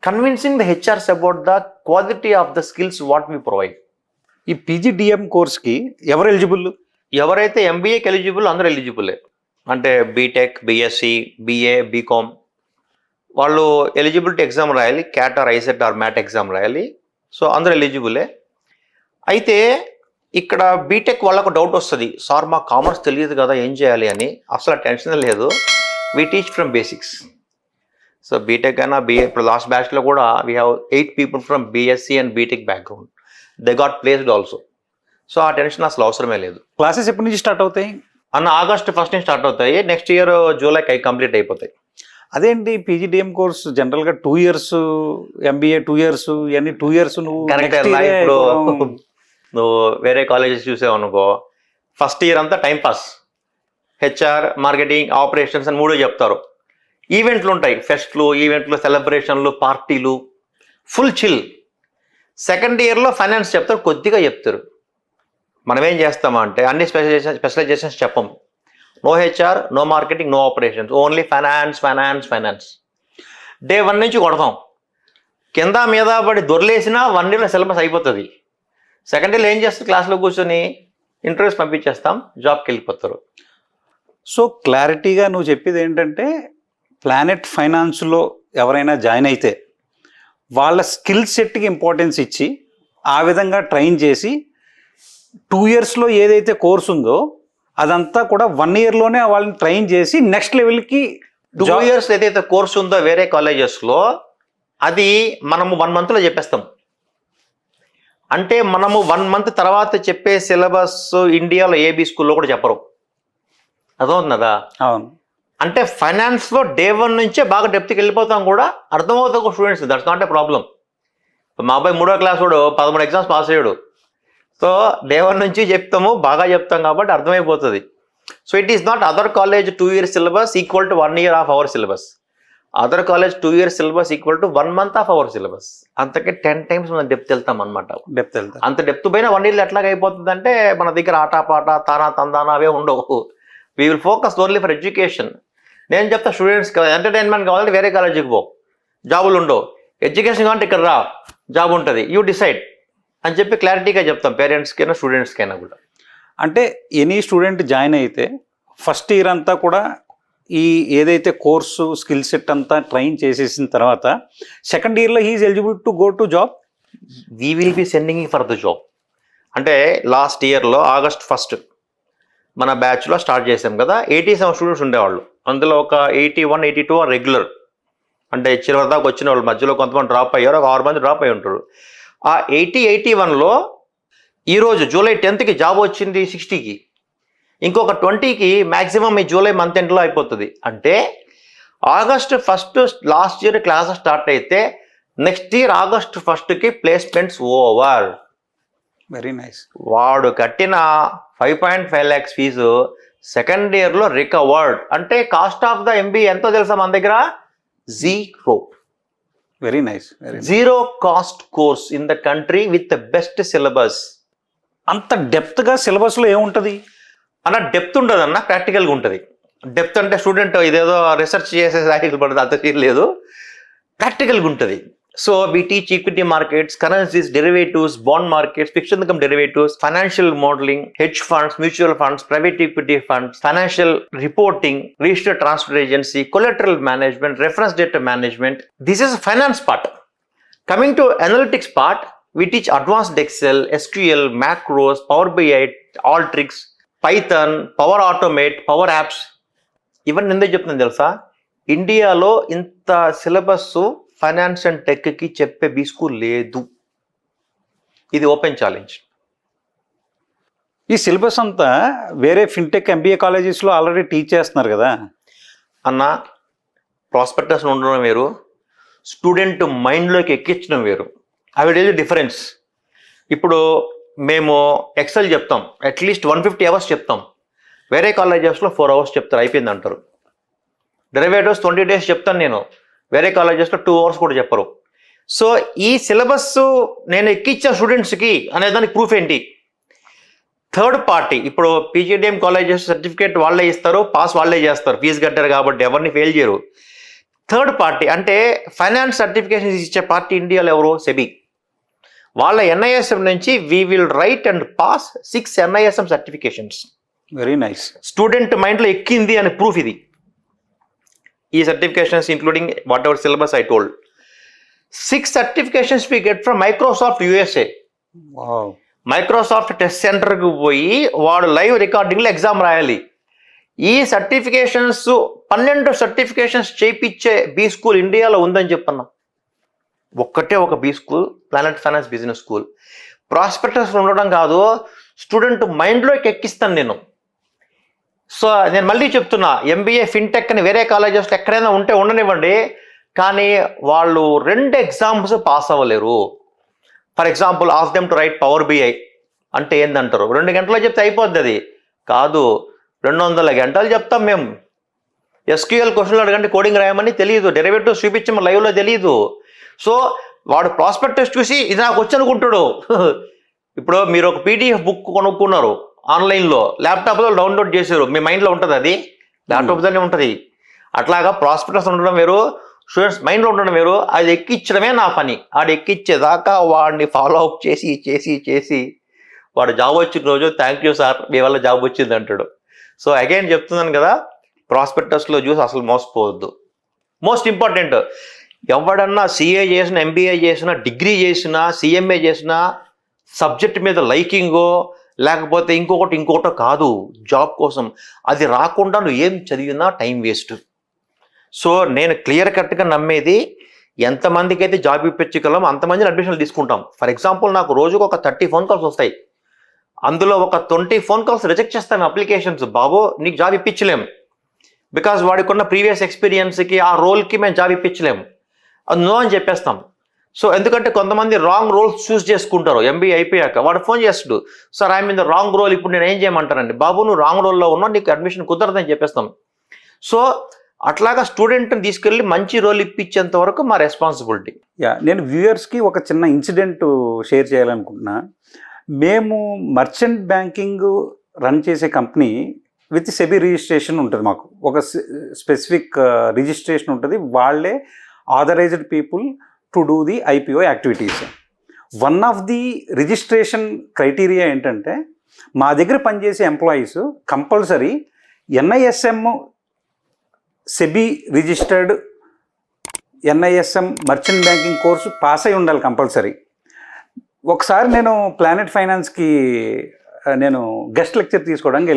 convincing the HRs about the quality of the skills what we provide. ఈ PGDM కోర్స్కి ఎవరు eligible? ఎవరైతే ఎంబీఏకి eligible అందరూ ఎలిజిబులే. అంటే BTech, BSc, BA, BCom వాళ్ళు eligibility exam రాయాలి, CAT or ICET or MAT exam రాయాలి. సో అందరూ ఎలిజిబులే. అయితే ఇక్కడ బీటెక్ వాళ్ళకు డౌట్ వస్తుంది, సార్ మాకు కామర్స్ తెలియదు కదా ఏం చేయాలి అని. అసలు టెన్షన్ లేదు, we teach from basics. So BTech అయినా బీఏ, ఇప్పుడు లాస్ట్ బ్యాచ్లో కూడా we have 8 people from BSc and BTech background, they got placed also. So ఆ టెన్షన్ అసలు అవసరమే లేదు. క్లాసెస్ ఎప్పటి నుంచి స్టార్ట్ అవుతాయి అన్న? ఆగస్ట్ 1 నుంచి స్టార్ట్ అవుతాయి, నెక్స్ట్ ఇయర్ జూలైకి కంప్లీట్ అయిపోతాయి. అదేంటి పీజీడిఎం కోర్స్ జనరల్గా 2 years, MBA 2 years, ఇవన్నీ 2 years నువ్వు కరెక్ట్ next అన్న. year ఇప్పుడు అయిపోవడం. నువ్వు వేరే కాలేజెస్ చూసావు అనుకో, ఫస్ట్ ఇయర్ అంతా time pass, HR, marketing, operations అని 3 చెప్తారు. ఈవెంట్లు ఉంటాయి, ఫెస్ట్లు, ఈవెంట్లు, సెలబ్రేషన్లు, పార్టీలు, ఫుల్ చిల్. సెకండ్ ఇయర్లో ఫైనాన్స్ చెప్తారు, కొద్దిగా చెప్తారు. మనం ఏం చేస్తామంటే అన్ని స్పెషలైజేషన్స్ చెప్పం. No HR, no marketing, no operations, only finance finance finance. Day 1 నుంచి కొడతాం, కింద మీద పడి దొరలేసినా 1 yearలో సిలబస్ అయిపోతుంది. సెకండ్ ఇయర్లో ఏం చేస్తారు, క్లాస్లో కూర్చొని ఇంటర్వ్యూస్ పంపించేస్తాం, జాబ్కి వెళ్ళిపోతారు. సో క్లారిటీగా నువ్వు చెప్పేది ఏంటంటే ప్లానెట్ ఫైనాన్స్లో ఎవరైనా జాయిన్ అయితే వాళ్ళ స్కిల్ సెట్కి ఇంపార్టెన్స్ ఇచ్చి ఆ విధంగా ట్రైన్ చేసి 2 yearsలో ఏదైతే కోర్స్ ఉందో అదంతా కూడా 1 yearలోనే వాళ్ళని ట్రైన్ చేసి నెక్స్ట్ లెవెల్కి 2 years ఏదైతే కోర్స్ ఉందో వేరే కాలేజెస్లో, అది మనము 1 monthలో చెప్పేస్తాం. అంటే మనము 1 month తర్వాత చెప్పే సిలబస్ ఇండియాలో ఏబీ స్కూల్లో కూడా చెప్పరు. అర్థమవుతుందా? అవును. అంటే ఫైనాన్స్లో డే 1 నుంచే బాగా డెప్త్కి వెళ్ళిపోతాం కూడా, అర్థమవుతాం students. That's not a problem. మా అబ్బాయి 3వ క్లాస్ వాడు 13 exams పాస్ అయ్యాడు. సో డే 1 నుంచి చెప్తాము, బాగా చెప్తాం కాబట్టి అర్థమైపోతుంది. So it is not other college 2 years syllabus equal to 1 year of our syllabus. Other college 2 years syllabus equal to 1 month of our syllabus. అంతకే 10 times మనం డెప్త్ వెళ్తాం అనమాట. డెప్త్ వెళ్తాం. అంత డెప్త్ పైన 1 year ఎట్లాగ అయిపోతుంది అంటే, మన దగ్గర ఆటపాట, తానా తందానా అవే ఉండవు. We will focus only for education. నేను చెప్తా స్టూడెంట్స్, ఎంటర్టైన్మెంట్ కావాలంటే వేరే కాలేజీకి పో, జాబులు ఉండవు. ఎడ్యుకేషన్ కావాలంటే ఇక్కడ రా, జాబ్ ఉంటుంది, యూ డిసైడ్ అని చెప్పి క్లారిటీగా చెప్తాం పేరెంట్స్కైనా స్టూడెంట్స్కైనా కూడా. అంటే ఎనీ స్టూడెంట్ జాయిన్ అయితే ఫస్ట్ ఇయర్ అంతా కూడా ఈ ఏదైతే కోర్సు స్కిల్ సెట్ అంతా ట్రైన్ చేసేసిన తర్వాత సెకండ్ ఇయర్లో he is eligible to go to job. We will be sending for the job. అంటే లాస్ట్ ఇయర్లో August 1st మన బ్యాచ్లో స్టార్ట్ చేసాం కదా, 87 స్టూడెంట్స్ ఉండేవాళ్ళు. అందులో ఒక 81, 82 రెగ్యులర్, అంటే చివరి దాకా వచ్చిన వాళ్ళు. మధ్యలో కొంతమంది డ్రాప్ అయ్యారు, ఒక 6 మంది డ్రాప్ అయ్యి ఉంటారు. ఆ 81లో ఈరోజు July 10th జాబ్ వచ్చింది 60కి, ఇంకొక 20కి మ్యాక్సిమం ఈ జూలై మంత్ ఎండ్లో అయిపోతుంది. అంటే August 1st last year classes start అయితే next year August 1st placements over. Very nice. వాడు కట్టిన 5.5 lakhs ఫీజు సెకండ్ ఇయర్లో రికవర్డ్. అంటే కాస్ట్ ఆఫ్ ద MBA ఎంతో తెలుసా మన దగ్గర? 0. Very nice. 0 cost course in the country with the best syllabus. అంత డెప్త్గా సిలబస్లో ఏముంటుంది అన్న? డెప్త్ ఉండదు అన్న, ప్రాక్టికల్గా ఉంటుంది. డెప్త్ అంటే స్టూడెంట్ ఇదేదో రీసెర్చ్ చేసే సాయిల్ పడుతుంది, అంత లేదు, ప్రాక్టికల్గా ఉంటుంది. So we teach equity markets, currencies, derivatives, bond markets, fixed income derivatives, financial modeling, hedge funds, mutual funds, private equity funds, financial reporting, registered transfer agency, collateral management, reference data management. This is finance part. Coming to analytics part, we teach advanced Excel, SQL, macros, Power BI, Alteryx, Python, Power Automate, Power Apps. ఇవన్నీ ఎందుకు చెప్తుంది తెలుసా? ఇండియాలో ఇంత syllabus finance and టెక్కి చెప్పే be school లేదు. ఇది open challenge. ఈ సిలబస్ అంతా వేరే ఫిన్టెక్ MBA కాలేజెస్లో ఆల్రెడీ టీచ్ చేస్తున్నారు కదా అన్న. ప్రాస్పెక్టస్ ఉండడం వేరు, స్టూడెంట్ మైండ్లోకి ఎక్కించడం వేరు. అవి డేజ్ డిఫరెన్స్. ఇప్పుడు మేము ఎక్సెల్ చెప్తాం, అట్లీస్ట్ 150 hours చెప్తాం. వేరే కాలేజెస్లో 4 hours చెప్తారు, అయిపోయింది అంటారు. డెరివేటివ్స్ 20 days చెప్తాను నేను, వేరే కాలేజెస్లో 2 hours కూడా చెప్పరు. సో ఈ సిలబస్ నేను ఎక్కించిన స్టూడెంట్స్కి అనేదానికి ప్రూఫ్ ఏంటి? థర్డ్ పార్టీ, ఇప్పుడు PGDM కాలేజెస్ సర్టిఫికేట్ వాళ్ళే ఇస్తారు, పాస్ వాళ్ళే చేస్తారు, ఫీజు కట్టారు కాబట్టి ఎవరిని ఫెయిల్ చేయరు. థర్డ్ పార్టీ అంటే ఫైనాన్స్ సర్టిఫికేషన్ ఇచ్చే పార్టీ ఇండియాలో ఎవరు? సెబీ. వాళ్ళ NISM నుంచి we will write and pass 6 NISM certifications. Very nice. Student మైండ్లో ఎక్కింది అనే ప్రూఫ్ ఇది. ఈ certifications including what ever syllabus I told. 6 certifications we get from Microsoft USA. Wow. Microsoft test సెంటర్కి పోయి వాడు లైవ్ రికార్డింగ్లో ఎగ్జామ్ రాయాలి. ఈ సర్టిఫికేషన్స్ 12 సర్టిఫికేషన్స్ చేయించే బీ స్కూల్ ఇండియాలో ఉందని చెప్పన్నా. ఒక్కటే ఒక B school, planet finance business school. Prospectus ఉండడం కాదు, స్టూడెంట్ మైండ్లోకి ఎక్కిస్తాను నేను. సో నేను మళ్ళీ చెప్తున్నా, ఎంబీఏ ఫిన్టెక్ అని వేరే కాలేజెస్లో ఎక్కడైనా ఉంటే ఉండనివ్వండి, కానీ వాళ్ళు 2 ఎగ్జామ్స్ పాస్ అవ్వలేరు. For example ask them to write power BI అంటే ఏందంటారు, 2 గంటల్లో చెప్తే అయిపోద్ది. అది కాదు, 200 గంటలు చెప్తాం మేము. ఎస్క్యూఎల్ క్వశ్చన్లు అడగండి, కోడింగ్ రాయమని తెలియదు, డెరివేటివ్స్ చూపించమని లైవ్లో తెలియదు. సో వాడు ప్రాస్పెక్టస్ చూసి ఇది నాకు వచ్చి అనుకుంటాడు. ఇప్పుడు మీరు ఒక పీడిఎఫ్ బుక్ కొనుక్కున్నారు ఆన్లైన్లో, ల్యాప్టాప్లో డౌన్లోడ్ చేశారు, మీ మైండ్లో ఉంటుంది, అది ల్యాప్టాప్తోనే ఉంటుంది. అట్లాగా ప్రాస్పెక్టస్ ఉండడం వేరు, స్టూడెంట్స్ మైండ్లో ఉండడం వేరు. అది ఎక్కించడమే నా పని. ఆడు ఎక్కించేదాకా వాడిని ఫాలో అప్ చేసి చేసి చేసి వాడు జాబ్ వచ్చిన రోజు థ్యాంక్ యూ సార్ మీ వల్ల జాబ్ వచ్చింది అంటాడు. సో అగైన్ చెప్తున్నాను కదా, ప్రాస్పెక్టస్లో చూసి అసలు మోసపోవద్దు. మోస్ట్ ఇంపార్టెంట్, ఎవడన్నా సిఏ చేసిన, ఎంబీఏ చేసిన, డిగ్రీ చేసిన, సిఎంఏ చేసిన, సబ్జెక్ట్ మీద లైకింగో లేకపోతే ఇంకొకటో కాదు జాబ్ కోసం. అది రాకుండా నువ్వు ఏం చదివినా టైం వేస్ట్. సో నేను క్లియర్ కట్గా నమ్మేది, ఎంతమందికి అయితే జాబ్ ఇప్పించగలం అంతమందిని అడ్మిషన్లు తీసుకుంటాం. ఫర్ ఎగ్జాంపుల్ నాకు రోజుకు ఒక 30 ఫోన్ కాల్స్ వస్తాయి, అందులో ఒక 20 ఫోన్ కాల్స్ రిజెక్ట్ చేస్తాం అప్లికేషన్స్. బాబు నీకు జాబ్ ఇప్పించలేం, బికాజ్ వాడికి ఉన్న ప్రీవియస్ ఎక్స్పీరియన్స్కి ఆ రోల్కి మేము జాబ్ ఇప్పించలేము, అది నో అని చెప్పేస్తాం. సో ఎందుకంటే కొంతమంది రాంగ్ రోల్స్ చూస్ చేసుకుంటారు. ఎంబీఏ అయిపోయాక వాడు ఫోన్ చేస్తాడు, sir I'm in the wrong role, ఇప్పుడు నేను ఏం చేయమంటానండి, బాబు నువ్వు రాంగ్ రోల్లో ఉన్నావు, నీకు అడ్మిషన్ కుదరదని చెప్పేస్తాం. సో అట్లాగా స్టూడెంట్ని తీసుకెళ్ళి మంచి రోల్ ఇప్పించేంత వరకు మా రెస్పాన్సిబిలిటీ. నేను వ్యూయర్స్కి ఒక చిన్న ఇన్సిడెంట్ షేర్ చేయాలనుకుంటున్నా. మేము మర్చెంట్ బ్యాంకింగ్ రన్ చేసే కంపెనీ విత్ సెబీ రిజిస్ట్రేషన్ ఉంటుంది. మాకు ఒక స్పెసిఫిక్ రిజిస్ట్రేషన్ ఉంటుంది, వాళ్ళే authorised people to do the IPO activities. One of the registration criteria ఏంటంటే, మా దగ్గర పనిచేసే employees compulsory NISM SEBI registered NISM merchant banking course pass అయి ఉండాలి కంపల్సరీ. ఒకసారి నేను ప్లానెట్ ఫైనాన్స్కి నేను గెస్ట్ లెక్చర్ తీసుకోవడానికి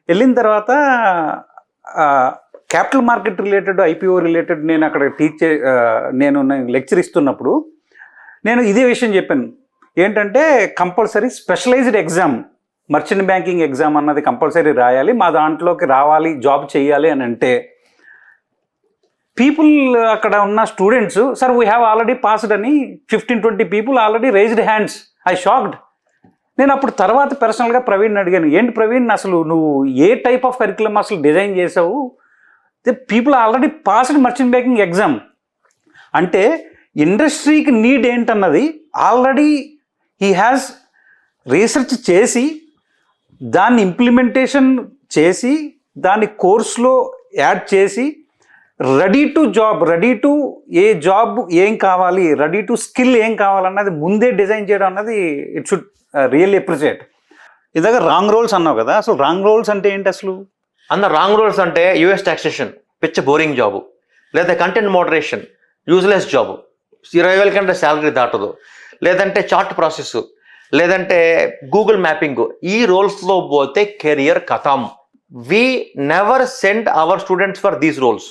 వెళ్ళిన తర్వాత capital market related, IPO related నేను అక్కడ నేను లెక్చర్ ఇస్తున్నప్పుడు నేను ఇదే విషయం చెప్పాను. ఏంటంటే compulsory specialised exam, merchant banking exam అన్నది కంపల్సరీ రాయాలి, మా దాంట్లోకి రావాలి, జాబ్ చేయాలి అని అంటే పీపుల్ అక్కడ ఉన్న students, sir we have already passed అని 15-20 people already raised hands. I shocked. నేను అప్పుడు తర్వాత పర్సనల్గా ప్రవీణ్ అడిగాను, ఏంటి ప్రవీణ్ అసలు నువ్వు ఏ టైప్ ఆఫ్ కరికులం అసలు డిజైన్ చేసావు, people already passed merchant banking exam అంటే ఇండస్ట్రీకి నీడ్ ఏంటన్నది ఆల్రెడీ హీ హ్యాస్ రీసెర్చ్ చేసి దాన్ని ఇంప్లిమెంటేషన్ చేసి దాన్ని కోర్సులో యాడ్ చేసి ready to job, ready to A job ఏం కావాలి, రెడీ టు స్కిల్ ఏం కావాలన్నది ముందే డిజైన్ చేయడం అన్నది ఇట్ షుడ్ రియల్లీ అప్రిషియేట్. ఇదాక రాంగ్ రోల్స్ అన్నావు కదా, అసలు రాంగ్ రోల్స్ అంటే ఏంటి అసలు? రాంగ్ రోల్స్ అంటే యూఎస్ టాక్సేషన్ పిచ్చ బోరింగ్ జాబు, లేదా కంటెంట్ మోడరేషన్ యూజ్లెస్ జాబు, 20,000 కంటే శాలరీ దాటదు, లేదంటే చార్ట్ ప్రాసెస్, లేదంటే గూగుల్ మ్యాపింగ్. ఈ రోల్స్లో పోతే కెరియర్ ఖతం. We never send our students for these roles.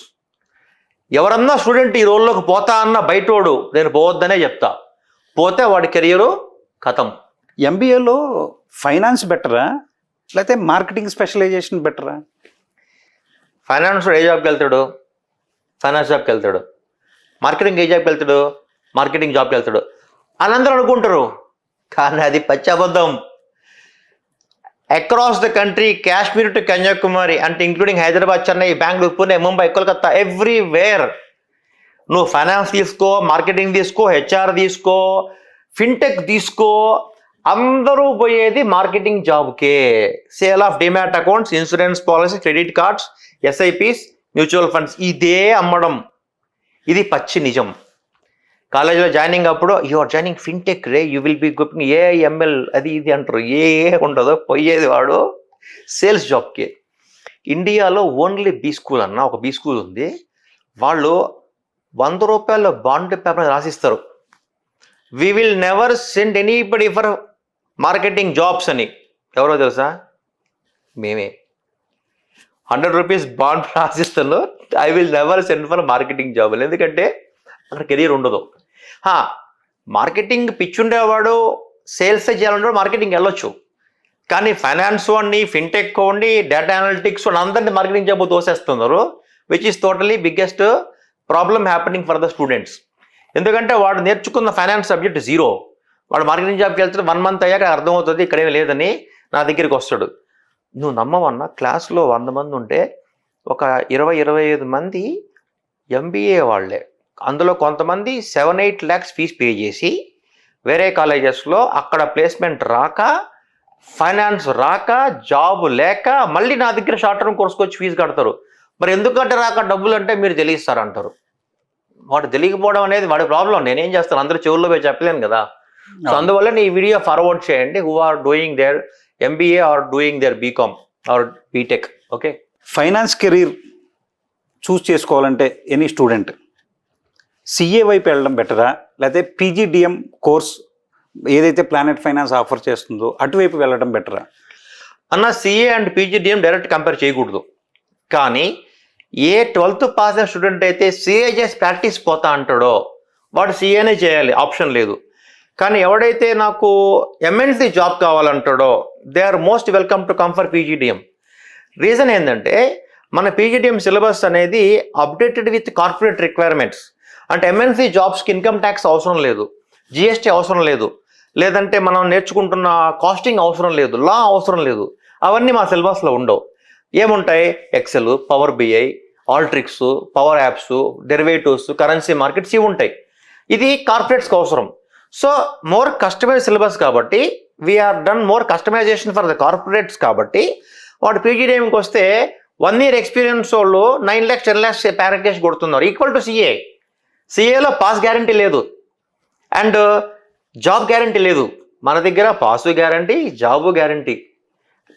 ఎవరన్నా స్టూడెంట్ ఈ రోల్లోకి పోతా అన్న బయటోడు నేను పోవద్దనే చెప్తా, పోతే వాడి కెరియరు ఖతం. ఎంబీఏలో ఫైనాన్స్ బెటరా లేకపోతే మార్కెటింగ్ స్పెషలైజేషన్ బెటరా? ఫైనాన్స్ ఏ జాబ్కి వెళ్తాడు? ఫైనాన్స్ జాబ్కి వెళ్తాడు. మార్కెటింగ్ ఏ జాబ్కి వెళ్తాడు? మార్కెటింగ్ జాబ్కి వెళ్తాడు అని అందరూ అనుకుంటారు, కానీ అది పచ్చి అబద్ధం. Across the country, Kashmir to Kanyakumari అంటే ఇంక్లూడింగ్ హైదరాబాద్, చెన్నై, బెంగళూరు, పూణే, ముంబై, కోల్కతా, ఎవ్రీవేర్ నువ్వు ఫైనాన్స్ తీసుకో, మార్కెటింగ్ తీసుకో, హెచ్ఆర్ తీసుకో, ఫిన్టెక్ తీసుకో, అందరూ పోయేది మార్కెటింగ్ జాబ్కే. Sale of demat accounts, insurance policy, credit cards, SIPs, mutual funds, ఇదే అమ్మడం. ఇది పచ్చి నిజం. కాలేజీలో జాయినింగ్ అప్పుడు యు ఆర్ జాయినింగ్ ఫిన్టెక్ రే, you will be good AML అది ఇది అంటారు. ఏ ఉండదు, పోయేది వాడు సేల్స్ జాబ్కి. ఇండియాలో ఓన్లీ బీ స్కూల్ అన్న ఒక బీ స్కూల్ ఉంది, వాళ్ళు ₹100 బాండ్ పేపర్ రాసిస్తారు. We will never send anybody for marketing jobs అని. ఎవరో తెలుసా? మేమే. ₹100 బాండ్ రాసిస్తాను, I will never send for marketing job. ఎందుకంటే అక్కడ కెరీర్ ఉండదు. మార్కెటింగ్ పిచ్చి ఉండేవాడు సేల్స్ చేయాలంటే మార్కెటింగ్ వెళ్ళొచ్చు, కానీ ఫైనాన్స్ వాడిని, ఫిన్టెక్ వాడిని, డేటా అనలిటిక్స్ వాడిని అందరినీ మార్కెటింగ్ జాబ్ తోసేస్తున్నారు, which is totally biggest problem happening for the students. ఎందుకంటే వాడు నేర్చుకున్న ఫైనాన్స్ సబ్జెక్ట్ జీరో. వాడు మార్కెటింగ్ జాబ్కి వెళ్తే 1 month అయ్యాక అర్థమవుతుంది ఇక్కడేమీ లేదని నా దగ్గరికి వస్తాడు. నువ్వు నమ్మవన్నా, క్లాస్లో 100 మంది ఉంటే ఒక 20-25 మంది ఎంబీఏ వాళ్ళే. అందులో కొంతమంది 7-8 lakhs ఫీజు పే చేసి వేరే కాలేజెస్లో అక్కడ ప్లేస్మెంట్ రాక, ఫైనాన్స్ రాక, జాబ్ లేక మళ్ళీ నా దగ్గర షార్ట్ టర్మ్ కోర్స్కి వచ్చి ఫీజు కడతారు. మరి ఎందుకంటే రాక డబ్బులు అంటే మీరు తెలియస్తారంటారు. వాడు తెలియకపోవడం అనేది వాడి ప్రాబ్లం. నేనేం చేస్తాను, అందరూ చెవుల్లో పోయి చెప్పలేను కదా. సో అందువల్ల నీ వీడియో ఫార్వర్డ్ చేయండి who are doing their MBA or doing their BCom or BTech. Okay, finance career choose చేసుకోవాలంటే ఎనీ స్టూడెంట్ సిఏ వైపు వెళ్ళడం బెటరా, లేకపోతే పీజీడిఎం కోర్స్ ఏదైతే ప్లానెట్ ఫైనాన్స్ ఆఫర్ చేస్తుందో అటువైపు వెళ్ళడం బెటరా? అన్న, CA and PGDM direct compare చేయకూడదు. కానీ ఏ 12th పాస్ అయిన స్టూడెంట్ అయితే సిఏ చేసి ప్రాక్టీస్ పోతా అంటాడో వాడు సిఏనే చేయాలి, ఆప్షన్ లేదు. కానీ ఎవడైతే నాకు ఎంఎన్సీ జాబ్ కావాలంటాడో they are most welcome to come for PGDM. Reason ఏంటంటే మన పీజీడిఎం సిలబస్ అనేది అప్డేటెడ్ విత్ కార్పొరేట్ రిక్వైర్మెంట్స్. అంటే ఎంఎన్సీ జాబ్స్కి ఇన్కమ్ ట్యాక్స్ అవసరం లేదు, జిఎస్టీ అవసరం లేదు, లేదంటే మనం నేర్చుకుంటున్న కాస్టింగ్ అవసరం లేదు, లా అవసరం లేదు. అవన్నీ మా సిలబస్లో ఉండవు. ఏముంటాయి? Excel, power BI, Alteryx, power apps, derivatives, currency markets ఇవి ఉంటాయి. ఇది కార్పొరేట్స్కి అవసరం. సో మోర్ కస్టమైజ్ సిలబస్ కాబట్టి we're done more customization for the corporates. కాబట్టి వాడు పీజీడిఎంకి వస్తే 1 year ఎక్స్పీరియన్స్ వాళ్ళు 9 lakhs 10 lakhs ప్యాకేజ్ కొడుతున్నారు, ఈక్వల్ టు సిఏ. సిఏలో పాస్ గ్యారంటీ లేదు అండ్ జాబ్ గ్యారంటీ లేదు. మన దగ్గర pass guarantee, job guarantee,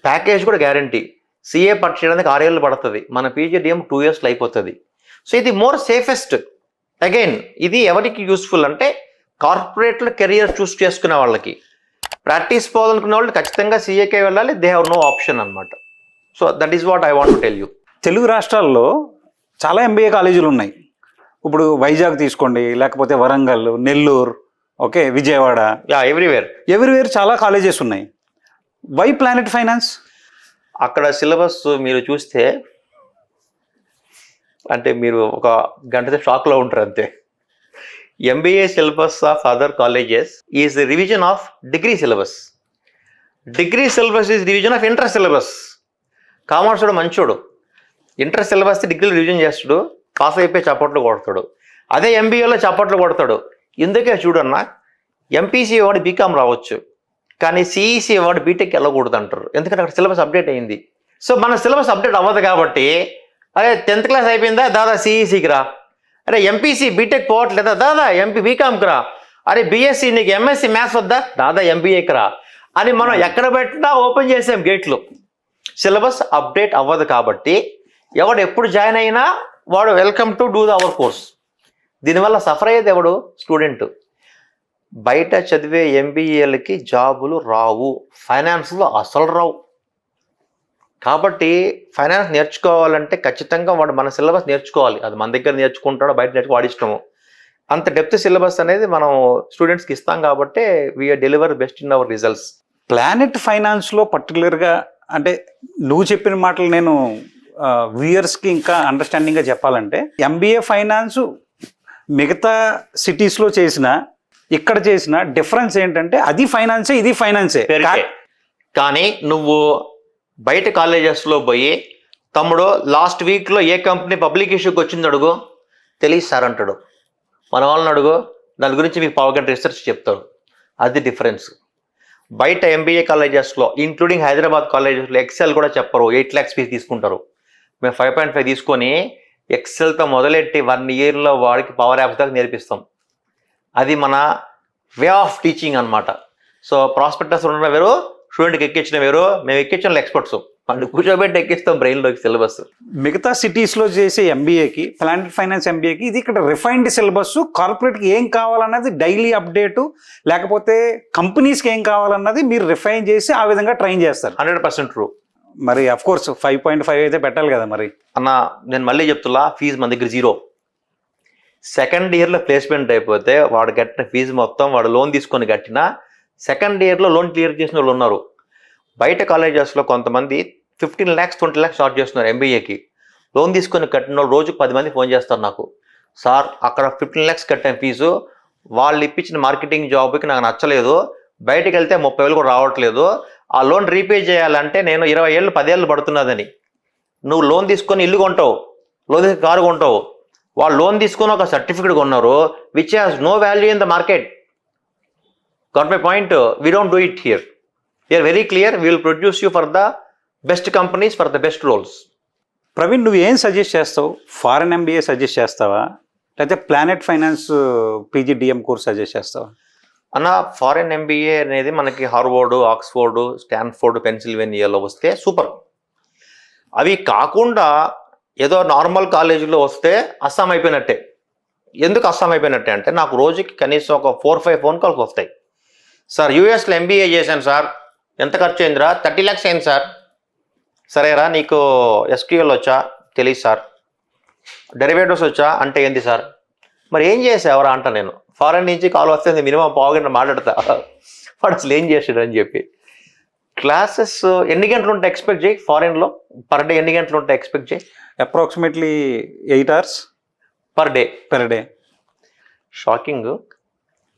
package కూడా గ్యారంటీ. సిఏ పట్టడానికి 6 years పడుతుంది, మన పీజీడిఎం 2 yearsలో అయిపోతుంది. సో ఇది మోర్ సేఫెస్ట్. అగైన్ ఇది ఎవరికి యూస్ఫుల్ అంటే కార్పొరేట్లో కెరియర్ చూస్ చేసుకునే వాళ్ళకి. ప్రాక్టీస్ పోవాలనుకునే వాళ్ళు ఖచ్చితంగా సిఏకే వెళ్ళాలి, దే హ్యావ్ నో ఆప్షన్ అనమాట. So that is what I want to tell you. Telugu రాష్ట్రాల్లో చాలా ఎంబీఏ కాలేజీలు ఉన్నాయి. ఇప్పుడు వైజాగ్ తీసుకోండి, లేకపోతే వరంగల్, నెల్లూరు, ఓకే, విజయవాడ, ఎవ్రీవేర్ చాలా కాలేజెస్ ఉన్నాయి. Why Planet Finance? అక్కడ సిలబస్ మీరు చూస్తే అంటే మీరు ఒక గంట షాక్లో ఉంటారు అంతే. MBA syllabus of other colleges is revision of degree syllabus. Degree syllabus is revision of inter syllabus. Commerce వాడు మంచోడు, ఇంటర్ సిలబస్ డిగ్రీలు రివిజన్ చేస్తాడు, పాస్ అయిపోయి చప్పట్లు కొడతాడు. అదే ఎంబీఏలో చప్పట్లు కొడతాడు. ఇందుకే చూడన్నా ఎంపీసీ వాడు బీకామ్ రావచ్చు, కానీ సిఈసీ వాడు బీటెక్ వెళ్ళకూడదు అంటారు. ఎందుకంటే అక్కడ సిలబస్ అప్డేట్ అయింది. సో మన సిలబస్ అప్డేట్ అవ్వదు కాబట్టి, అరే 10th class అయిపోయిందా దాదా సిఈసీకి రా, అరే ఎంపీసీ బీటెక్ పోవట్లేదా దాదా బీకామ్కి రా, అరే బీఎస్సీ నీకు ఎంఎస్సీ మ్యాథ్స్ వద్దా దాదా ఎంబీఏకి రా అని మనం ఎక్కడ పెట్టినా ఓపెన్ చేసాం గేట్లు. సిలబస్ అప్డేట్ అవ్వదు కాబట్టి ఎవడు ఎప్పుడు జాయిన్ అయినా వాడు welcome to do the hour course. దీనివల్ల సఫర్ అయ్యేది ఎవడు? స్టూడెంట్. బయట చదివే ఎంబీఏలకి జాబులు రావు, ఫైనాన్స్లో అసలు రావు. కాబట్టి ఫైనాన్స్ నేర్చుకోవాలంటే ఖచ్చితంగా వాడు మన సిలబస్ నేర్చుకోవాలి. అది మన దగ్గర నేర్చుకుంటాడో బయట నేర్చుకో వాడి ఇష్టము. అంత డెప్త్ సిలబస్ అనేది మనం స్టూడెంట్స్కి ఇస్తాం కాబట్టి we're deliver best in our results. Planet ఫైనాన్స్లో పర్టికులర్గా అంటే నువ్వు చెప్పిన మాటలు నేను వ్యూయర్స్కి ఇంకా అండర్స్టాండింగ్గా చెప్పాలంటే, ఎంబీఏ ఫైనాన్స్ మిగతా సిటీస్లో చేసిన ఇక్కడ చేసిన డిఫరెన్స్ ఏంటంటే అది ఫైనాన్సే, ఇది ఫైనాన్సే. కానీ నువ్వు బయట కాలేజెస్లో పోయి తమ్ముడు లాస్ట్ వీక్లో ఏ కంపెనీ పబ్లిక్ ఇష్యూకి వచ్చింది అడుగు, తెలియదు సార్ అంటాడు. మన వాళ్ళని అడుగు, దాని గురించి మీకు 1/2 గంట రీసెర్చ్ చెప్తాడు. అది డిఫరెన్స్. బయట ఎంబీఏ కాలేజెస్లో ఇంక్లూడింగ్ హైదరాబాద్ కాలేజెస్లో ఎక్సెల్ కూడా చెప్పరు, 8 lakhs ఫీజు తీసుకుంటారు. మేము 5.5 తీసుకొని ఎక్సెల్తో మొదలెట్టి 1 yearలో వాడికి పవర్ యాప్స్ దాకా నేర్పిస్తాం. అది మన వే ఆఫ్ టీచింగ్ అనమాట. సో ప్రాస్పెక్టస్ ఉన్న వేరు, స్టూడెంట్కి ఎక్కించిన వేరు. మేము ఎక్కించిన ఎక్స్పర్ట్స్, వాళ్ళు కూర్చోబెట్టి ఎక్కిస్తాం బ్రెయిన్లోకి సిలబస్. మిగతా సిటీస్లో చేసే ఎంబీఏకి, ప్లానెట్ ఫైనాన్స్ ఎంబీఏకి ఇది ఇక్కడ రిఫైన్డ్ సిలబస్. కార్పొరేట్కి ఏం కావాలన్నది డైలీ అప్డేటు, లేకపోతే కంపెనీస్కి ఏం కావాలన్నది మీరు రిఫైన్ చేసి ఆ విధంగా ట్రైన్ చేస్తారు. 100% ట్రూ. మరి అఫ్ కోర్స్ 5.5 అయితే పెట్టాలి కదా. మరి అన్న నేను మళ్ళీ చెప్తున్నా, ఫీజు మన దగ్గర 0. 2nd yearలో ప్లేస్మెంట్ అయిపోతే వాడు కట్టిన ఫీజు మొత్తం వాడు లోన్ తీసుకొని కట్టినా 2nd yearలో లోన్ క్లియర్ చేసిన వాళ్ళు ఉన్నారు. బయట కాలేజెస్లో కొంతమంది 15 lakhs 20 lakhs చార్జ్ చేస్తున్నారు ఎంబీఏకి. లోన్ తీసుకొని కట్టిన వాళ్ళు రోజుకు 10 మంది ఫోన్ చేస్తారు నాకు, సార్ అక్కడ 15 lakhs కట్టాను ఫీజు, వాళ్ళు ఇప్పించిన మార్కెటింగ్ జాబ్కి నాకు నచ్చలేదు, బయటకు వెళ్తే 30,000 కూడా రావట్లేదు, ఆ లోన్ రీపే చేయాలంటే నేను 20 ఏళ్ళు 10 ఏళ్ళు పడుతున్నదని. నువ్వు లోన్ తీసుకొని ఇల్లు కొంటావు, లోన్ తీసుకొని కారు కొంటావు, వాళ్ళు లోన్ తీసుకొని ఒక సర్టిఫికేట్ కొన్నారు which has no value in the market. Got my point? We don't do it here. We're very clear, we will produce you for the best companies for the best roles. Praveen, నువ్వు ఏం suggest చేస్తావు? Foreign MBA suggest చేస్తావా, లేకపోతే Planet Finance PGDM course suggest చేస్తావా? అన్న, foreign MBA అనేది మనకి Harvard, Oxford, Stanford, పెన్సిల్వేనియాలో వస్తే సూపర్. అవి కాకుండా ఏదో నార్మల్ కాలేజీలో వస్తే అస్సాం అయిపోయినట్టే. ఎందుకు అస్సాం అయిపోయినట్టే అంటే, నాకు రోజుకి కనీసం ఒక 4-5 ఫోన్ కాల్స్ వస్తాయి. సార్ యూఎస్లో ఎంబీఏ చేశాను సార్, ఎంత ఖర్చు అయిందిరా? 30 lakhs అయింది సార్. సరేరా, నీకు ఎస్క్యూఎల్ వచ్చా? తెలియదు సార్. డెరివేటివ్స్ వచ్చా? అంటే ఏంది సార్? మరి ఏం చేసావరా అంట. నేను ఫారెన్ నుంచి కాల్ వస్తే మినిమం పావుగంట మాట్లాడతా, వాడు అసలు ఏం చేసాడు అని చెప్పి. క్లాసెస్ ఎన్ని గంటలు ఉంటాయి ఎక్స్పెక్ట్ చేయి? ఫారెన్లో పర్ డే ఎన్ని గంటలు ఉంటాయి ఎక్స్పెక్ట్ చేయి? Approximately 8 hours per day. Shocking,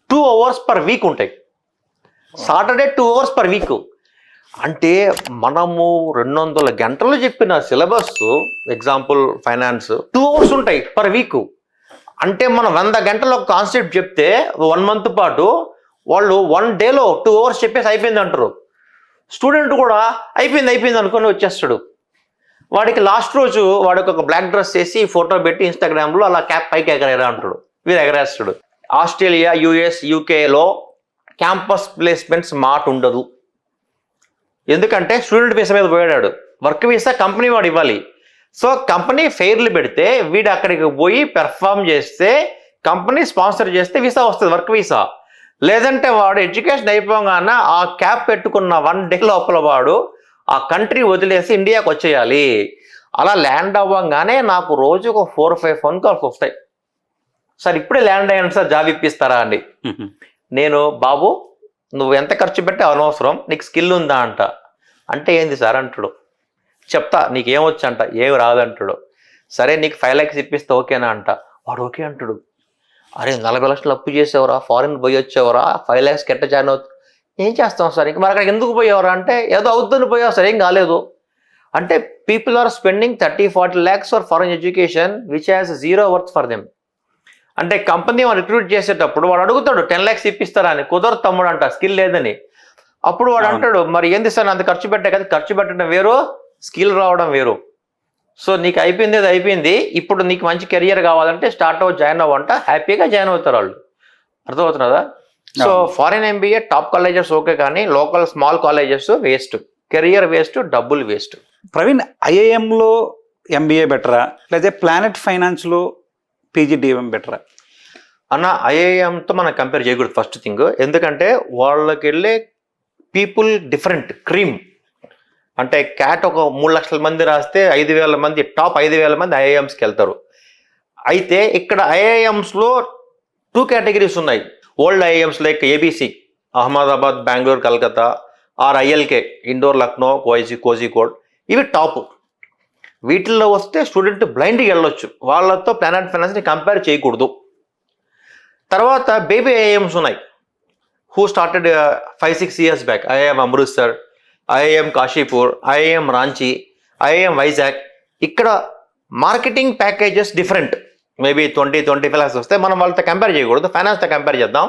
2 hours per week ఉంటాయి. Saturday 2 hours per week. అంటే మనము 200 గంటలు చెప్పిన సిలబస్, ఎగ్జాంపుల్ ఫైనాన్స్ 2 hours ఉంటాయి పర్ వీక్. అంటే మనం 100 గంటలు ఒక కాన్సెప్ట్ చెప్తే 1 month పాటు వాళ్ళు 1 dayలో 2 hours చెప్పేసి అయిపోయింది అంటారు. స్టూడెంట్ కూడా అయిపోయింది అనుకొని వచ్చేస్తాడు. వాడికి లాస్ట్ రోజు వాడికి ఒక బ్లాక్ డ్రెస్ వేసి ఫోటో పెట్టి ఇన్స్టాగ్రామ్లో అలా క్యాప్ పైకి ఎగరేరా అంటాడు, వీరు ఎగరేస్తాడు. ఆస్ట్రేలియా, యుఎస్, యూకేలో క్యాంపస్ ప్లేస్మెంట్స్ మాట ఉండదు. ఎందుకంటే స్టూడెంట్ వీసా మీద పోయాడు, వర్క్ వీసా కంపెనీ వాడు ఇవ్వాలి. సో కంపెనీ ఫెయిర్లు పెడితే వీడు అక్కడికి పోయి పెర్ఫామ్ చేస్తే, కంపెనీ స్పాన్సర్ చేస్తే వీసా వస్తుంది, వర్క్ వీసా. లేదంటే వాడు ఎడ్యుకేషన్ అయిపోగానే ఆ క్యాప్ పెట్టుకున్న 1 day లోపల వాడు ఆ కంట్రీ వదిలేసి ఇండియాకి వచ్చేయాలి. అలా ల్యాండ్ అవ్వగానే నాకు రోజు ఒక 4-5 ఫోన్ కాల్స్ వస్తాయి, సార్ ఇప్పుడే ల్యాండ్ అయ్యాను సార్, జాబ్ ఇప్పిస్తారా అండి. నేను, బాబు నువ్వు ఎంత ఖర్చు పెట్టి అనవసరం, నీకు స్కిల్ ఉందా అంట. అంటే ఏంది సార్ అంటాడు. చెప్తా నీకేమొచ్చు అంట. ఏమి రాదంటాడు. సరే నీకు 5 lakhs ఇప్పిస్తే ఓకేనా అంట. వాడు ఓకే అంటాడు. అరే 40 లక్షలు అప్పు చేసేవరా, ఫారిన్ పోయి వచ్చేవరా, 5 lakhs ఎట్ట జాయిన్ అవుతుంది? ఏం చేస్తాం సార్, ఇంక మరి అక్కడికి ఎందుకు పోయేవరా అంటే, ఏదో అవుతుంది పోయావు సార్, ఏం కాలేదు అంటే. People are spending 30-40 lakhs for foreign education which has 0 worth for them. అంటే కంపెనీ వాడు రిక్రూట్ చేసేటప్పుడు వాడు అడుగుతాడు 10 lakhs ఇప్పిస్తారా అని. కుదరదు తమ్ముడు అంట, స్కిల్ లేదని. అప్పుడు వాడు అంటాడు, మరి ఏంది సార్ అంత ఖర్చు పెట్టే కదా, ఖర్చు పెట్టడం వేరు, స్కిల్ రావడం వేరు. సో నీకు అయిపోయింది, అది అయిపోయింది, ఇప్పుడు నీకు మంచి కెరియర్ కావాలంటే స్టార్ట్ జాయిన్ అవ్వంట. హ్యాపీగా జాయిన్ అవుతారు వాళ్ళు. అర్థమవుతున్నదా? So foreign MBA top colleges okay, కానీ local small colleges waste, career waste, డబ్బులు వేస్ట్. ప్రవీణ్, ఐఐఎంలో ఎంబీఏ బెటరా, లేదా ప్లానెట్ ఫైనాన్స్లో పీజీడిఎం బెటరా? అన్న, ఐఐఎంతో మనం కంపేర్ చేయకూడదు ఫస్ట్ థింగ్. ఎందుకంటే వాళ్ళకి వెళ్ళే పీపుల్ డిఫరెంట్, క్రీమ్. అంటే క్యాట్ ఒక 3 లక్షల మంది రాస్తే 5,000 మంది, టాప్ 5,000 మంది ఐఐఎంస్కి వెళ్తారు. అయితే ఇక్కడ ఐఐఎంస్లో 2 categories ఉన్నాయి. Old IIMs like ABC, Ahmedabad, Bengaluru, Calcutta, or ILK, Indore, Lucknow, Kozhikode, ఇవి టాప్. వీటిల్లో వస్తే స్టూడెంట్ బ్లైండ్గా వెళ్ళొచ్చు, వాళ్ళతో ప్లానెట్ ఫైనాన్స్ని కంపేర్ చేయకూడదు. తర్వాత బేబీ ఐఐఎంస్ ఉన్నాయి, who started 5-6 years back. IIM Amritsar, IIM Kashipur, IIM Ranchi, IIM Vizag. ఇక్కడ marketing packages different, maybe 20-25 lakhs వస్తే మనం వాళ్ళతో కంపేర్ చేయకూడదు, ఫైనాన్స్తో కంపేర్ చేద్దాం.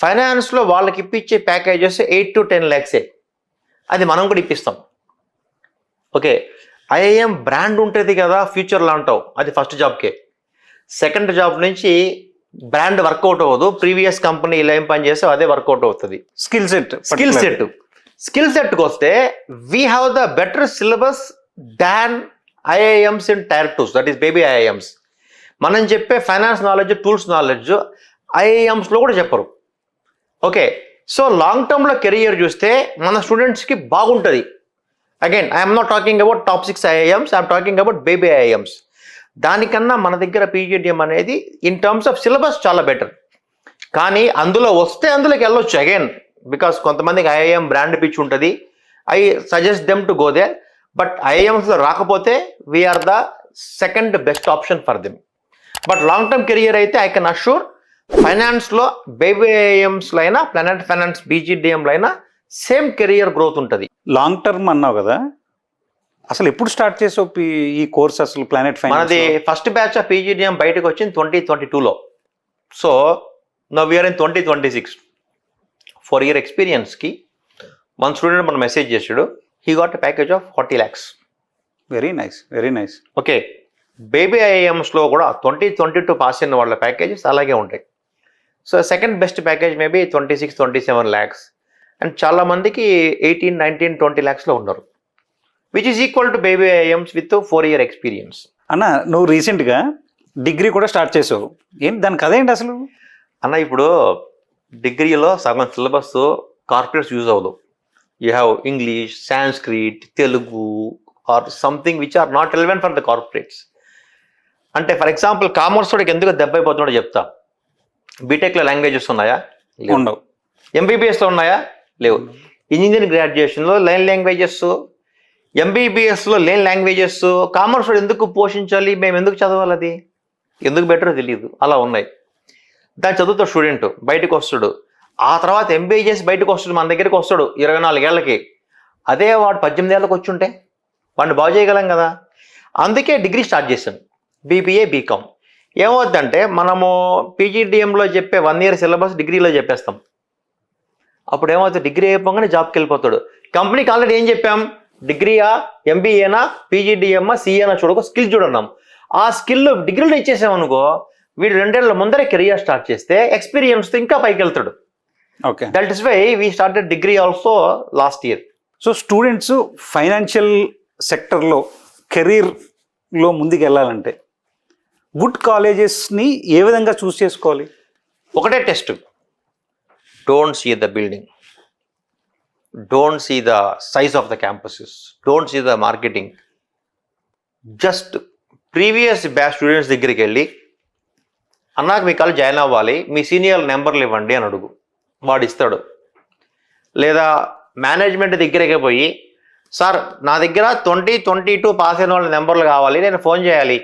ఫైనాన్స్లో వాళ్ళకి ఇప్పించే ప్యాకేజెస్ 8-10 lakhs, అది మనం కూడా ఇప్పిస్తాం. ఓకే, ఐఐఎం బ్రాండ్ ఉంటుంది కదా ఫ్యూచర్లో అంటావు, అది ఫస్ట్ జాబ్కే. సెకండ్ జాబ్ నుంచి బ్రాండ్ వర్కౌట్ అవ్వదు, ప్రీవియస్ కంపెనీ ఇలా ఏం పని చేస్తే అదే వర్కౌట్ అవుతుంది. స్కిల్ సెట్కి వస్తే we have the better syllabus than IIMs in Tier 2, that is baby IIMs. మనం చెప్పే ఫైనాన్స్ నాలెడ్జ్, టూల్స్ నాలెడ్జ్ ఐఐఎంస్లో కూడా చెప్పరు. ఓకే, సో లాంగ్ టర్మ్లో కెరియర్ చూస్తే మన స్టూడెంట్స్కి బాగుంటుంది. Again I'm not talking about top 6 IIMs, I'm talking about baby IIMs. దానికన్నా మన దగ్గర పీజీడిఎం అనేది ఇన్ టర్మ్స్ ఆఫ్ సిలబస్ చాలా బెటర్. కానీ అందులో వస్తే అందులోకి వెళ్ళొచ్చు అగైన్, బికాస్ కొంతమందికి ఐఐఎం బ్రాండ్ పిచ్ ఉంటుంది, I suggest them to go there. But ఐఐఎమ్స్లో రాకపోతే we're the second best option for them. But long term career అయితే ఐ కెన్ అష్యూర్ ఫైనాన్స్లో బేబీ ఐఐఎమ్స్లో అయినా ప్లానెట్ ఫైనాన్స్ బీజీడిఎంలో అయినా సేమ్ కెరియర్ గ్రోత్ ఉంటుంది. లాంగ్ టర్మ్ అన్నావు కదా, అసలు ఎప్పుడు స్టార్ట్ చేసావు ఈ కోర్స్ అసలు ప్లానెట్ మనది finance? First batch of PGDM బయటకు వచ్చింది 2022లో. So now we're in 2026. 4 year ఎక్స్పీరియన్స్కి మన స్టూడెంట్ మన మెసేజ్ చేసాడు, he got a package of 40 lakhs. Very nice, very nice. Okay, baby ఐఐఎమ్స్లో కూడా 2022 పాస్ అయిన వాళ్ళ ప్యాకేజెస్ అలాగే ఉంటాయి. So second best package maybe 26-27 lakhs. And చాలా మందికి 18-19-20 lakhsలో ఉన్నారు, which is equal to baby IIMs with 4 year experience. అన్న, నువ్వు రీసెంట్గా డిగ్రీ కూడా స్టార్ట్ చేసావు, ఏంటి దానికి అదేంటి అసలు? అన్న, ఇప్పుడు డిగ్రీలో సగం సిలబస్ కార్పొరేట్స్ యూజ్ అవ్వదు. You have English, Sanskrit, Telugu or something which are not relevant for the corporates. అంటే ఫర్ ఎగ్జాంపుల్ కామర్స్ వాడికి ఎందుకు దెబ్బ అయిపోతున్నాడో చెప్తా. బీటెక్లో లాంగ్వేజెస్ ఉన్నాయా? ఉండవు. ఎంబీబీఎస్లో ఉన్నాయా? లేవు. ఇంజనీరింగ్ గ్రాడ్యుయేషన్లో లైన్ లాంగ్వేజెస్, ఎంబీబీఎస్లో లేని లాంగ్వేజెస్ కామర్స్ వాడు ఎందుకు పోషించాలి, మేము ఎందుకు చదవాలి, అది ఎందుకు బెటరో తెలియదు, అలా ఉన్నాయి. దాన్ని చదువుతాడు స్టూడెంట్, బయటకు వస్తాడు, ఆ తర్వాత ఎంబీఏ చేసి బయటకు వస్తాడు, మన దగ్గరికి వస్తాడు 24 ఏళ్ళకి. అదే వాడు 18 ఏళ్ళకి వచ్చి ఉంటే వాడిని బాగు చేయగలం కదా. అందుకే డిగ్రీ స్టార్ట్ చేశాను, బీబీఏ బీకామ్. ఏమవుతుందంటే మనము పీజీడిఎంలో చెప్పే 1 year సిలబస్ డిగ్రీలో చెప్పేస్తాం. అప్పుడు ఏమవుతుంది, డిగ్రీ అయిపోగానే జాబ్కి వెళ్ళిపోతాడు. కంపెనీకి ఆల్రెడీ ఏం చెప్పాం, డిగ్రీయా, ఎంబీఏనా, పీజీడిఎమ్మా, సిఏనా చూడకు, స్కిల్ చూడన్నాం. ఆ స్కిల్ డిగ్రీలో ఇచ్చేసామనుకో, వీడు 2 ఏళ్ళ ముందరే కెరియర్ స్టార్ట్ చేస్తే ఎక్స్పీరియన్స్తో ఇంకా పైకి వెళ్తాడు. Okay, that is why we started degree also last year. So students financial సెక్టర్లో కెరీర్లో ముందుకు వెళ్ళాలంటే గుడ్ కాలేజెస్ని ఏ విధంగా చూస్ చేసుకోవాలి? ఒకటే test, don't see the building, don't see the size of the campuses, don't see the marketing. Just previous batch students దగ్గరికి వెళ్ళి, అన్నాక మీ కాలేజ్ జాయిన్ అవ్వాలి, మీ సీనియర్ నెంబర్లు ఇవ్వండి అని అడుగు, వాడు ఇస్తాడు. లేదా మేనేజ్మెంట్ దగ్గరికి పోయి, సార్ నా దగ్గర 2022 పాస్ అయిన వాళ్ళ నెంబర్లు కావాలి, నేను ఫోన్ చేయాలి,